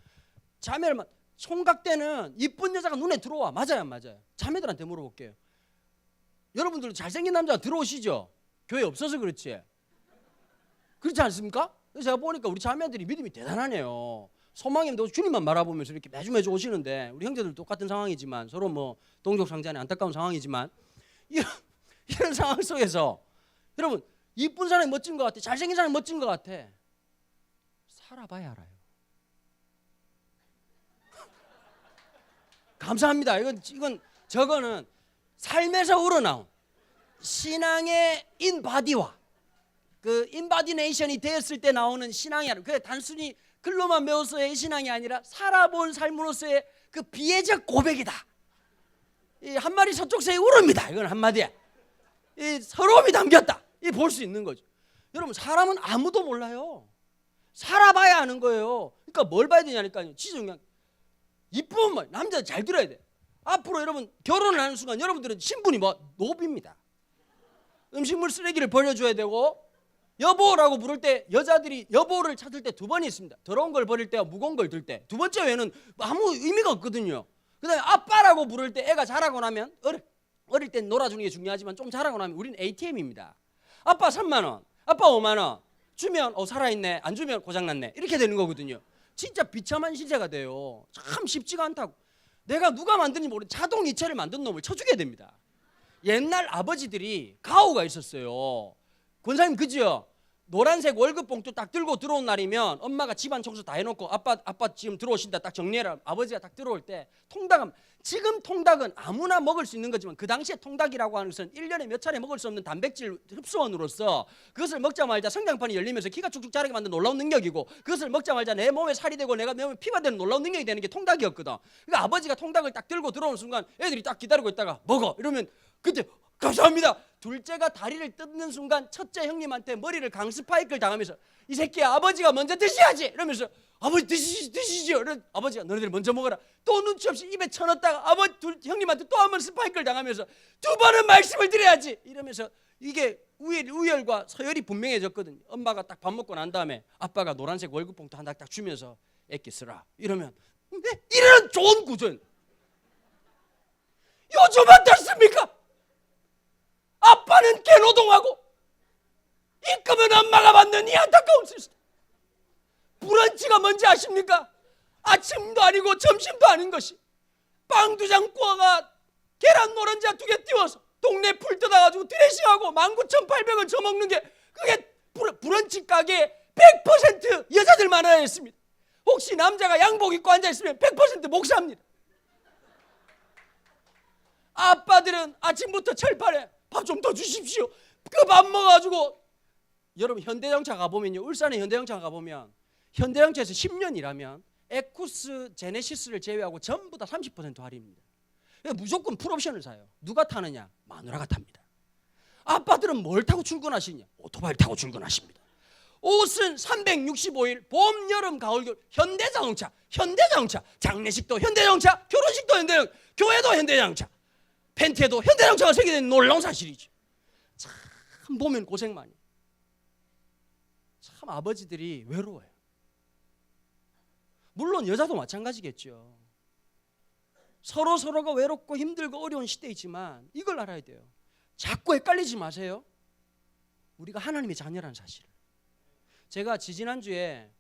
자매를 총각 때는 이쁜 여자가 눈에 들어와. 맞아요, 안 맞아요? 자매들한테 물어볼게요. 여러분들도 잘생긴 남자가 들어오시죠? 교회 없어서 그렇지. 그렇지 않습니까? 그래서 제가 보니까 우리 자매들이 믿음이 대단하네요. 소망님도 주님만 바라보면서 이렇게 매주 오시는데 우리 형제들 똑같은 상황이지만 서로 뭐 동족상잔의 안타까운 상황이지만 이런 상황 속에서 여러분 이쁜 사람이 멋진 것 같아. 잘생긴 사람이 멋진 것 같아. 살아봐야 알아요. 감사합니다. 저거는 삶에서 우러나온 신앙의 인바디와 그 인바디네이션이 되었을 때 나오는 신앙이 아니라 그게 단순히 글로만 배워서의 신앙이 아니라 살아본 삶으로서의 그 비애적 고백이다. 이 한마디 서쪽 새의 울음이다. 이건 한마디에 이 서러움이 담겼다. 이 볼 수 있는 거죠. 여러분 사람은 아무도 몰라요. 살아봐야 하는 거예요. 그러니까 뭘 봐야 되냐니까요. 진짜 그냥 이쁜 말 남자 잘 들어야 돼. 앞으로 여러분 결혼을 하는 순간 여러분들은 신분이 뭐 노비입니다. 음식물 쓰레기를 버려줘야 되고 여보라고 부를 때 여자들이 여보를 찾을 때 두 번이 있습니다. 더러운 걸 버릴 때와 무거운 걸 들 때. 두 번째 외에는 아무 의미가 없거든요. 그다음에 아빠라고 부를 때 애가 자라고 나면 어릴 땐 놀아주는 게 중요하지만 좀 자라고 나면 우리는 ATM입니다. 아빠 3만 원, 아빠 5만 원 주면 살아있네, 안 주면 고장났네 이렇게 되는 거거든요. 진짜 비참한 시대가 돼요. 참 쉽지가 않다고. 내가 누가 만드는지 모르는 자동이체를 만든 놈을 쳐주게 됩니다. 옛날 아버지들이 가오가 있었어요. 권사님 그죠? 노란색 월급 봉투 딱 들고 들어온 날이면 엄마가 집안 청소 다 해놓고 아빠 지금 들어오신다 딱 정리해라. 아버지가 딱 들어올 때 통닭은, 지금 통닭은 아무나 먹을 수 있는 거지만 그 당시에 통닭이라고 하는 것은 1년에 몇 차례 먹을 수 없는 단백질 흡수원으로서 그것을 먹자마자 성장판이 열리면서 키가 쭉쭉 자라게 만든 놀라운 능력이고, 그것을 먹자마자 내 몸에 살이 되고 내가 내 몸에 피가 되는 놀라운 능력이 되는 게 통닭이었거든. 그러니까 아버지가 통닭을 딱 들고 들어오는 순간 애들이 딱 기다리고 있다가 먹어 이러면 그때 감사합니다. 둘째가 다리를 뜯는 순간 첫째 형님한테 머리를 강스파이크를 당하면서 이 새끼야 아버지가 먼저 드셔야지 이러면서 아버지 드시죠. 아버지가 너네들 먼저 먹어라. 또 눈치 없이 입에 쳐넣었다가 형님한테 또 한 번 스파이크를 당하면서 두 번은 말씀을 드려야지 이러면서 이게 우열과 서열이 분명해졌거든요. 엄마가 딱 밥 먹고 난 다음에 아빠가 노란색 월급 봉투 하나 딱 주면서 애끼 쓰라 이러면 이런 좋은 구조는 요즘 어떻습니까? 아빠는 개노동하고 입금은 엄마가 받는 이 안타까운 시스템. 브런치가 뭔지 아십니까? 아침도 아니고 점심도 아닌 것이 빵 두 장 구워가 계란 노른자 2개 띄워서 동네 풀 뜯어가지고 드레싱하고 19,800원 저먹는 게 그게 브런치 가게 100% 여자들만 하였습니다. 혹시 남자가 양복 입고 앉아있으면 100% 목사입니다. 아빠들은 아침부터 철판에 밥 좀 더 주십시오. 그 밥 먹어가지고 여러분 현대자동차 가보면요, 울산의 현대자동차 가보면 현대자동차에서 10년 일하면 에쿠스 제네시스를 제외하고 전부 다 30% 할인입니다. 무조건 풀옵션을 사요. 누가 타느냐? 마누라가 탑니다. 아빠들은 뭘 타고 출근하시냐? 오토바이를 타고 출근하십니다. 옷은 365일 봄, 여름, 가을, 겨울 현대자동차. 장례식도 현대자동차, 결혼식도 현대자동차, 교회도 현대자동차, 팬티에도 현대자동차가 새게 된 놀라운 사실이죠. 참 보면 고생 많이. 참 아버지들이 외로워요. 물론 여자도 마찬가지겠죠. 서로가 외롭고 힘들고 어려운 시대이지만 이걸 알아야 돼요. 자꾸 헷갈리지 마세요. 우리가 하나님의 자녀라는 사실을. 제가 지지난주에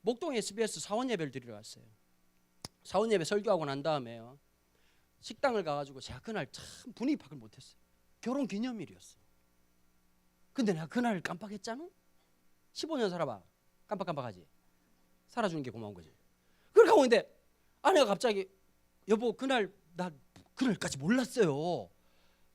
목동 SBS 사원 예배를 드리러 갔어요. 사원 예배 설교하고 난 다음에요, 식당을 가가지고 제가 그날 참 분위기 파악을 못했어요. 결혼 기념일이었어. 근데 내가 그날 깜빡했잖아. 15년 살아봐. 깜빡하지. 살아주는 게 고마운 거지. 그렇게 하고 있는데 아내가 갑자기 여보 그날 나 그날까지 몰랐어요.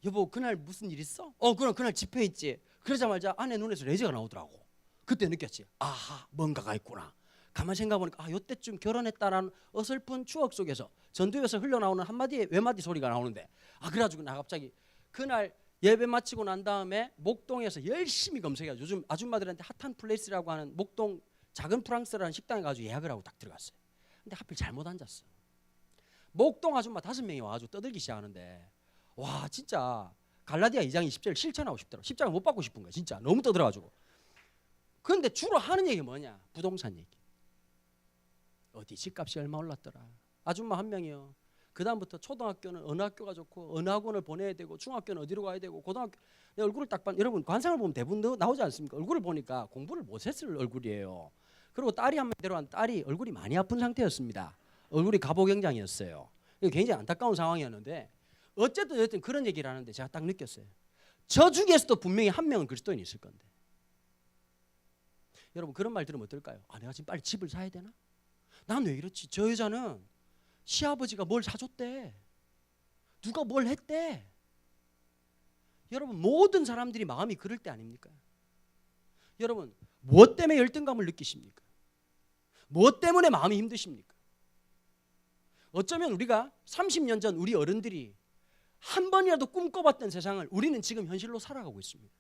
여보 그날 무슨 일 있어? 그날 집회 있지. 그러자마자 아내 눈에서 레지가 나오더라고. 그때 느꼈지. 아하 뭔가가 있구나. 가만 생각해보니까 요때쯤 결혼했다라는 어설픈 추억 속에서 전두엽에서 흘러나오는 한마디의 외마디 소리가 나오는데 그래가지고 나 갑자기 그날 예배 마치고 난 다음에 목동에서 열심히 검색해서 요즘 아줌마들한테 핫한 플레이스라고 하는 목동 작은 프랑스라는 식당에 가지고 예약을 하고 딱 들어갔어요. 근데 하필 잘못 앉았어. 목동 아줌마 5명이 와가지고 떠들기 시작하는데 와 진짜 갈라디아 2장 20절 실천하고 싶더라고. 십자가 못 받고 싶은 거야. 진짜 너무 떠들어가지고. 그런데 주로 하는 얘기 뭐냐? 부동산 얘기. 어디 집값이 얼마 올랐더라. 아줌마 한 명이요. 그 다음부터 초등학교는 어느 학교가 좋고 어느 학원을 보내야 되고 중학교는 어디로 가야 되고 고등학교 내 얼굴을 딱 여러분 관상을 보면 대부분 나오지 않습니까? 얼굴을 보니까 공부를 못했을 얼굴이에요. 그리고 딸이 한 명 데려간 딸이 얼굴이 많이 아픈 상태였습니다. 얼굴이 가보경장이었어요. 굉장히 안타까운 상황이었는데 어쨌든 그런 얘기를 하는데 제가 딱 느꼈어요. 저 중에서도 분명히 한 명은 그리스도인이 있을 건데 여러분 그런 말 들으면 어떨까요? 내가 지금 빨리 집을 사야 되나? 난 왜 이렇지? 저 여자는 시아버지가 뭘 사줬대. 누가 뭘 했대. 여러분 모든 사람들이 마음이 그럴 때 아닙니까? 여러분 무엇 때문에 열등감을 느끼십니까? 무엇 때문에 마음이 힘드십니까? 어쩌면 우리가 30년 전 우리 어른들이 한 번이라도 꿈꿔봤던 세상을 우리는 지금 현실로 살아가고 있습니다.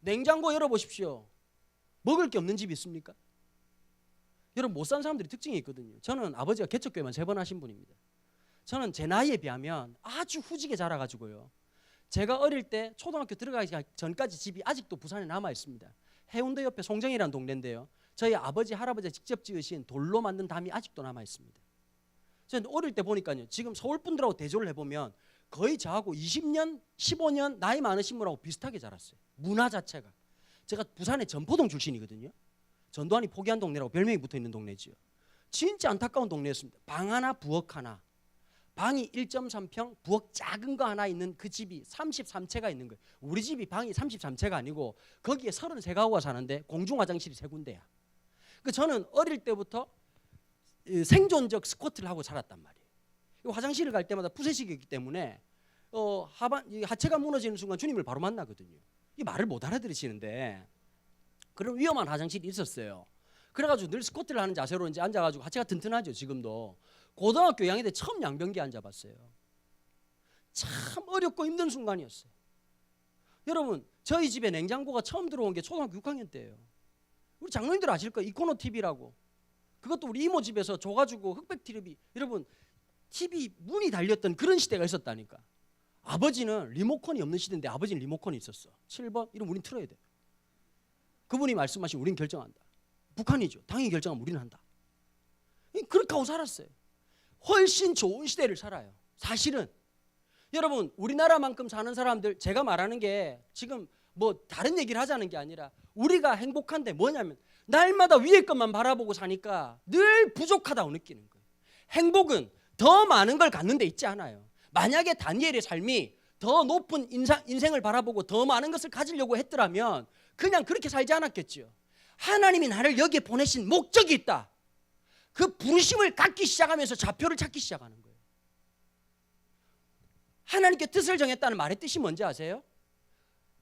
냉장고 열어보십시오. 먹을 게 없는 집이 있습니까? 여러분 못 산 사람들이 특징이 있거든요. 저는 아버지가 개척교회만 3번 하신 분입니다. 저는 제 나이에 비하면 아주 후지게 자라가지고요. 제가 어릴 때 초등학교 들어가기 전까지 집이 아직도 부산에 남아 있습니다. 해운대 옆에 송정이라는 동네인데요. 저희 아버지 할아버지가 직접 지으신 돌로 만든 담이 아직도 남아 있습니다. 저는 어릴 때 보니까요. 지금 서울 분들하고 대조를 해보면 거의 저하고 20년, 15년 나이 많으신 분하고 비슷하게 자랐어요. 문화 자체가. 제가 부산의 전포동 출신이거든요. 전두환이 포기한 동네라고 별명이 붙어있는 동네지요. 진짜 안타까운 동네였습니다. 방 하나 부엌 하나. 방이 1.3평 부엌 작은 거 하나 있는 그 집이 33채가 있는 거예요. 우리 집이 방이 33채가 아니고 거기에 33가구가 사는데 공중 화장실이 3군데야. 저는 어릴 때부터 생존적 스쿼트를 하고 살았단 말이에요. 화장실을 갈 때마다 푸세식이기 때문에 하체가 무너지는 순간 주님을 바로 만나거든요. 이 말을 못 알아들으시는데 그런 위험한 화장실이 있었어요. 그래가지고 늘 스쿼트를 하는 자세로 이제 앉아가지고 하체가 튼튼하죠. 지금도. 고등학교 2학년 때 처음 양변기에 앉아봤어요. 참 어렵고 힘든 순간이었어요. 여러분 저희 집에 냉장고가 처음 들어온 게 초등학교 6학년 때예요. 우리 장로님들 아실 거예요. 이코노 TV라고. 그것도 우리 이모 집에서 줘가지고 흑백 TV. 여러분 TV 문이 달렸던 그런 시대가 있었다니까. 아버지는 리모컨이 없는 시대인데 아버지는 리모컨이 있었어. 7번 이러면 우린 틀어야 돼. 그분이 말씀하신 우린 결정한다. 북한이죠. 당이 결정하면 우리는 한다. 그렇게 하고 살았어요. 훨씬 좋은 시대를 살아요. 사실은 여러분 우리나라만큼 사는 사람들 제가 말하는 게 지금 뭐 다른 얘기를 하자는 게 아니라 우리가 행복한데 뭐냐면 날마다 위에 것만 바라보고 사니까 늘 부족하다고 느끼는 거예요. 행복은 더 많은 걸 갖는 데 있지 않아요. 만약에 다니엘의 삶이 더 높은 인생을 바라보고 더 많은 것을 가지려고 했더라면 그냥 그렇게 살지 않았겠죠. 하나님이 나를 여기에 보내신 목적이 있다. 그 부르심을 갖기 시작하면서 좌표를 찾기 시작하는 거예요. 하나님께 뜻을 정했다는 말의 뜻이 뭔지 아세요?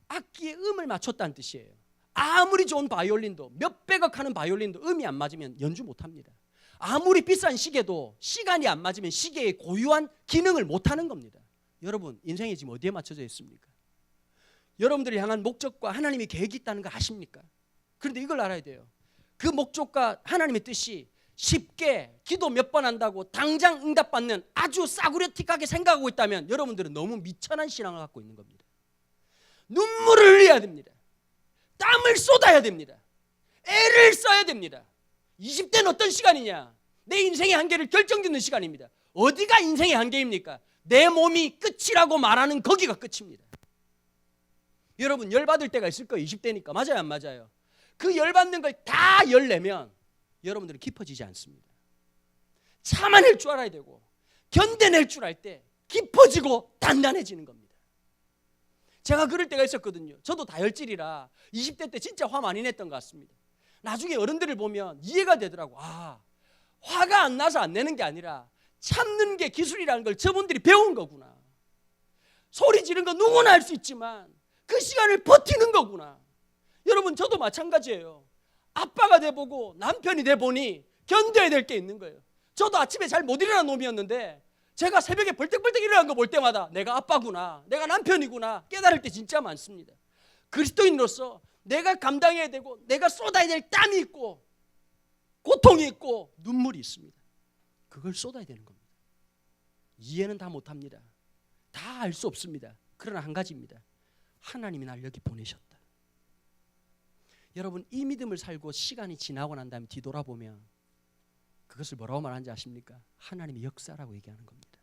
악기의 음을 맞췄다는 뜻이에요. 아무리 좋은 바이올린도 몇백억 하는 바이올린도 음이 안 맞으면 연주 못합니다. 아무리 비싼 시계도 시간이 안 맞으면 시계의 고유한 기능을 못하는 겁니다. 여러분 인생이 지금 어디에 맞춰져 있습니까? 여러분들을 향한 목적과 하나님의 계획이 있다는 거 아십니까? 그런데 이걸 알아야 돼요. 그 목적과 하나님의 뜻이 쉽게 기도 몇 번 한다고 당장 응답받는 아주 싸구려틱하게 생각하고 있다면 여러분들은 너무 미천한 신앙을 갖고 있는 겁니다. 눈물을 흘려야 됩니다. 땀을 쏟아야 됩니다. 애를 써야 됩니다. 20대는 어떤 시간이냐? 내 인생의 한계를 결정짓는 시간입니다. 어디가 인생의 한계입니까? 내 몸이 끝이라고 말하는 거기가 끝입니다. 여러분 열받을 때가 있을 거예요. 20대니까. 맞아요 안 맞아요? 그 열받는 걸 다 열내면 여러분들은 깊어지지 않습니다. 참아낼 줄 알아야 되고 견뎌낼 줄 알 때 깊어지고 단단해지는 겁니다. 제가 그럴 때가 있었거든요. 저도 다혈질이라 20대 때 진짜 화 많이 냈던 것 같습니다. 나중에 어른들을 보면 이해가 되더라고. 아, 화가 안 나서 안 내는 게 아니라 참는 게 기술이라는 걸 저분들이 배운 거구나. 소리 지르는 거 누구나 할 수 있지만 그 시간을 버티는 거구나. 여러분 저도 마찬가지예요. 아빠가 돼보고 남편이 돼보니 견뎌야 될 게 있는 거예요. 저도 아침에 잘 못 일어나는 놈이었는데 제가 새벽에 벌떡벌떡 일어난 거 볼 때마다 내가 아빠구나, 내가 남편이구나 깨달을 때 진짜 많습니다. 그리스도인으로서 내가 감당해야 되고 내가 쏟아야 될 땀이 있고 고통이 있고 눈물이 있습니다. 그걸 쏟아야 되는 겁니다. 이해는 다 못합니다. 다 알 수 없습니다. 그러나 한 가지입니다. 하나님이 날 여기 보내셨다. 여러분 이 믿음을 살고 시간이 지나고 난 다음에 뒤돌아보면 그것을 뭐라고 말하는지 아십니까? 하나님의 역사라고 얘기하는 겁니다.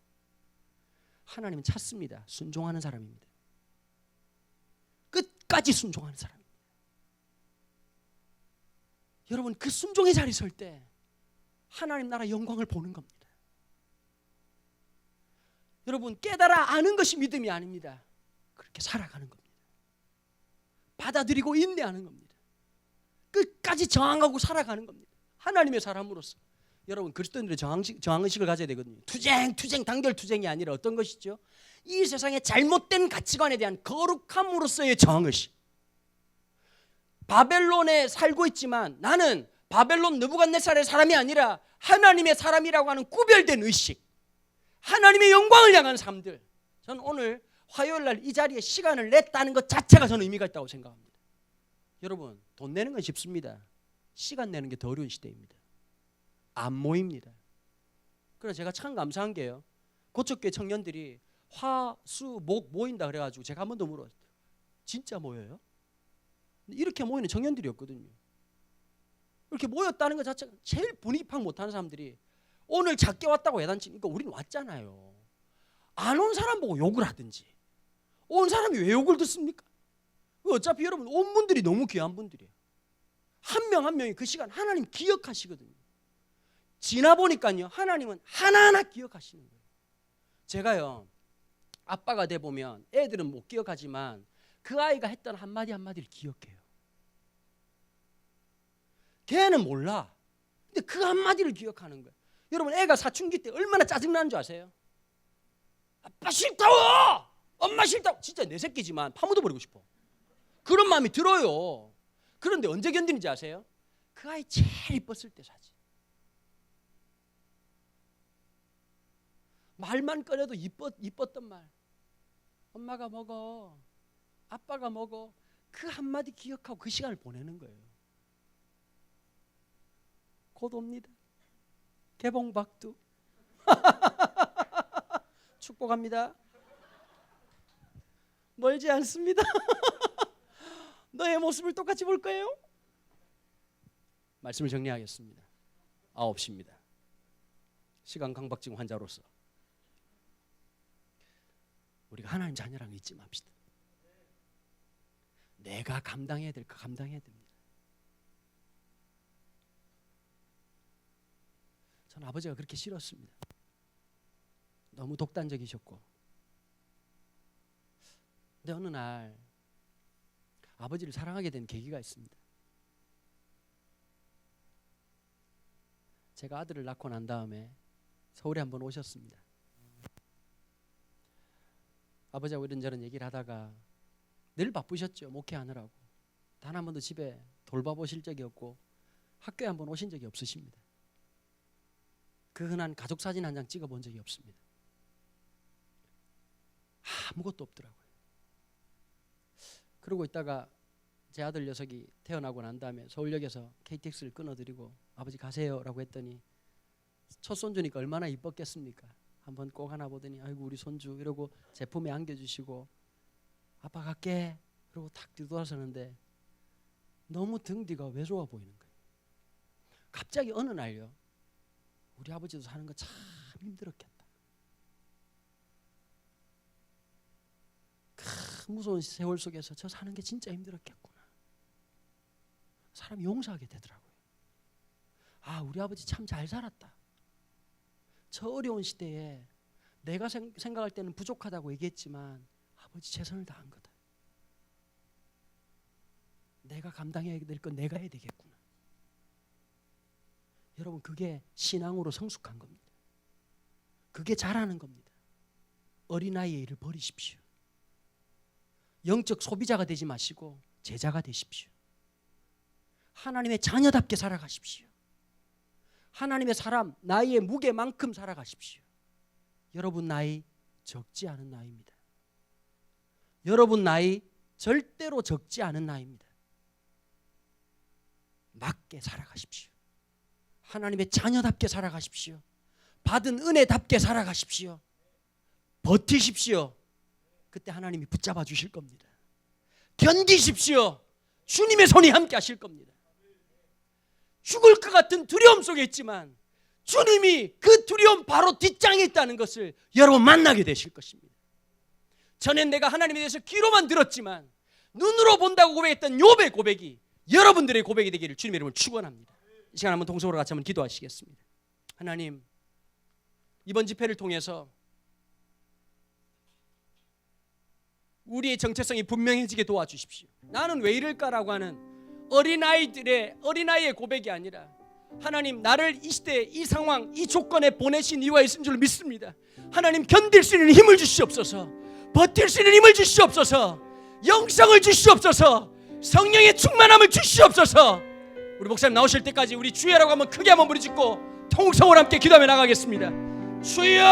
하나님은 찾습니다. 순종하는 사람입니다. 끝까지 순종하는 사람입니다. 여러분 그 순종의 자리에 설 때 하나님 나라 영광을 보는 겁니다. 여러분 깨달아 아는 것이 믿음이 아닙니다. 그렇게 살아가는 겁니다. 받아들이고 인내하는 겁니다. 끝까지 저항하고 살아가는 겁니다. 하나님의 사람으로서. 여러분 그리스도인들의 저항의식을 가져야 되거든요. 투쟁 단결투쟁이 아니라 어떤 것이죠? 이 세상의 잘못된 가치관에 대한 거룩함으로서의 저항의식. 바벨론에 살고 있지만 나는 바벨론 느부갓네살의 사람이 아니라 하나님의 사람이라고 하는 구별된 의식. 하나님의 영광을 향한 삶들. 저는 오늘 화요일날 이 자리에 시간을 냈다는 것 자체가 저는 의미가 있다고 생각합니다. 여러분 돈 내는 건 쉽습니다. 시간 내는 게 더 어려운 시대입니다. 안 모입니다. 그래서 제가 참 감사한 게요. 고척교회 청년들이 화, 수, 목 모인다 그래가지고 제가 한 번 더 물어요. 진짜 모여요? 이렇게 모이는 청년들이었거든요. 이렇게 모였다는 것 자체가 제일 분위기 파악 못하는 사람들이 오늘 작게 왔다고 야단치니까 우리는 왔잖아요. 안 온 사람 보고 욕을 하든지 온 사람이 왜 욕을 듣습니까? 어차피 여러분 온 분들이 너무 귀한 분들이에요. 한 명 한 명이 그 시간 하나님 기억하시거든요. 지나보니까요 하나님은 하나하나 기억하시는 거예요. 제가요 아빠가 돼 보면 애들은 못 기억하지만 그 아이가 했던 한마디 한마디를 기억해요. 걔는 몰라. 근데 그 한마디를 기억하는 거예요. 여러분 애가 사춘기 때 얼마나 짜증나는 줄 아세요? 아빠 싫다고! 엄마 싫다고! 진짜 내 새끼지만 파묻어버리고 싶어. 그런 마음이 들어요. 그런데 언제 견디는지 아세요? 그 아이 제일 이뻤을 때 사지. 말만 꺼내도 이뻤던 말. 엄마가 먹어. 아빠가 먹어. 그 한마디 기억하고 그 시간을 보내는 거예요. 곧 옵니다. 개봉박두. 축복합니다. 멀지 않습니다. 너의 모습을 똑같이 볼 거예요. 말씀을 정리하겠습니다. 9시입니다. 시간 강박증 환자로서 우리가 하나님 자녀라는 거 잊지 맙시다. 내가 감당해야 될 거 감당해야 됩니다. 저는 아버지가 그렇게 싫었습니다. 너무 독단적이셨고. 근데 어느 날 아버지를 사랑하게 된 계기가 있습니다. 제가 아들을 낳고 난 다음에 서울에 한번 오셨습니다. 아버지하고 이런저런 얘기를 하다가 늘 바쁘셨죠. 목회하느라고. 단 한 번도 집에 돌봐보실 적이 없고 학교에 한번 오신 적이 없으십니다. 그 흔한 가족 사진 한 장 찍어본 적이 없습니다. 아무것도 없더라고요. 그러고 있다가 제 아들 녀석이 태어나고 난 다음에 서울역에서 KTX를 끊어드리고 아버지 가세요라고 했더니 첫 손주니까 얼마나 이뻤겠습니까? 한번 꼭 하나 보더니 아이고 우리 손주 이러고 제 품에 안겨주시고 아빠 갈게 그러고 탁 뒤돌아서는데 너무 등 뒤가 외로워 보이는 거예요. 갑자기 어느 날요 우리 아버지도 사는 거 참 힘들었겠다. 그 무서운 세월 속에서 저 사는 게 진짜 힘들었겠구나. 사람이 용서하게 되더라고요. 아 우리 아버지 참 잘 살았다. 저 어려운 시대에 내가 생각할 때는 부족하다고 얘기했지만 아버지 최선을 다한 거다. 내가 감당해야 될 건 내가 해야 되겠구나. 여러분 그게 신앙으로 성숙한 겁니다. 그게 잘하는 겁니다. 어린아이의 일을 버리십시오. 영적 소비자가 되지 마시고 제자가 되십시오. 하나님의 자녀답게 살아가십시오. 하나님의 사람, 나이의 무게만큼 살아가십시오. 여러분 나이 적지 않은 나이입니다. 여러분 나이 절대로 적지 않은 나이입니다. 맞게 살아가십시오. 하나님의 자녀답게 살아가십시오. 받은 은혜답게 살아가십시오. 버티십시오. 그때 하나님이 붙잡아 주실 겁니다. 견디십시오. 주님의 손이 함께 하실 겁니다. 죽을 것 같은 두려움 속에 있지만 주님이 그 두려움 바로 뒷장에 있다는 것을 여러분 만나게 되실 것입니다. 전엔 내가 하나님에 대해서 귀로만 들었지만 눈으로 본다고 고백했던 욥의 고백이 여러분들의 고백이 되기를 주님의 이름으로 축원합니다. 이 시간 한번 동성으로 같이 한번 기도하시겠습니다. 하나님 이번 집회를 통해서 우리의 정체성이 분명해지게 도와주십시오. 나는 왜 이럴까라고 하는 어린아이의 고백이 아니라 하나님 나를 이 시대 이 상황 이 조건에 보내신 이유가 있는 줄 믿습니다. 하나님 견딜 수 있는 힘을 주시옵소서. 버틸 수 있는 힘을 주시옵소서. 영성을 주시옵소서. 성령의 충만함을 주시옵소서. 우리 목사님 나오실 때까지 우리 주여라고 한번 크게 한번 부르짖고 통성으로 함께 기도하며 나가겠습니다. 주여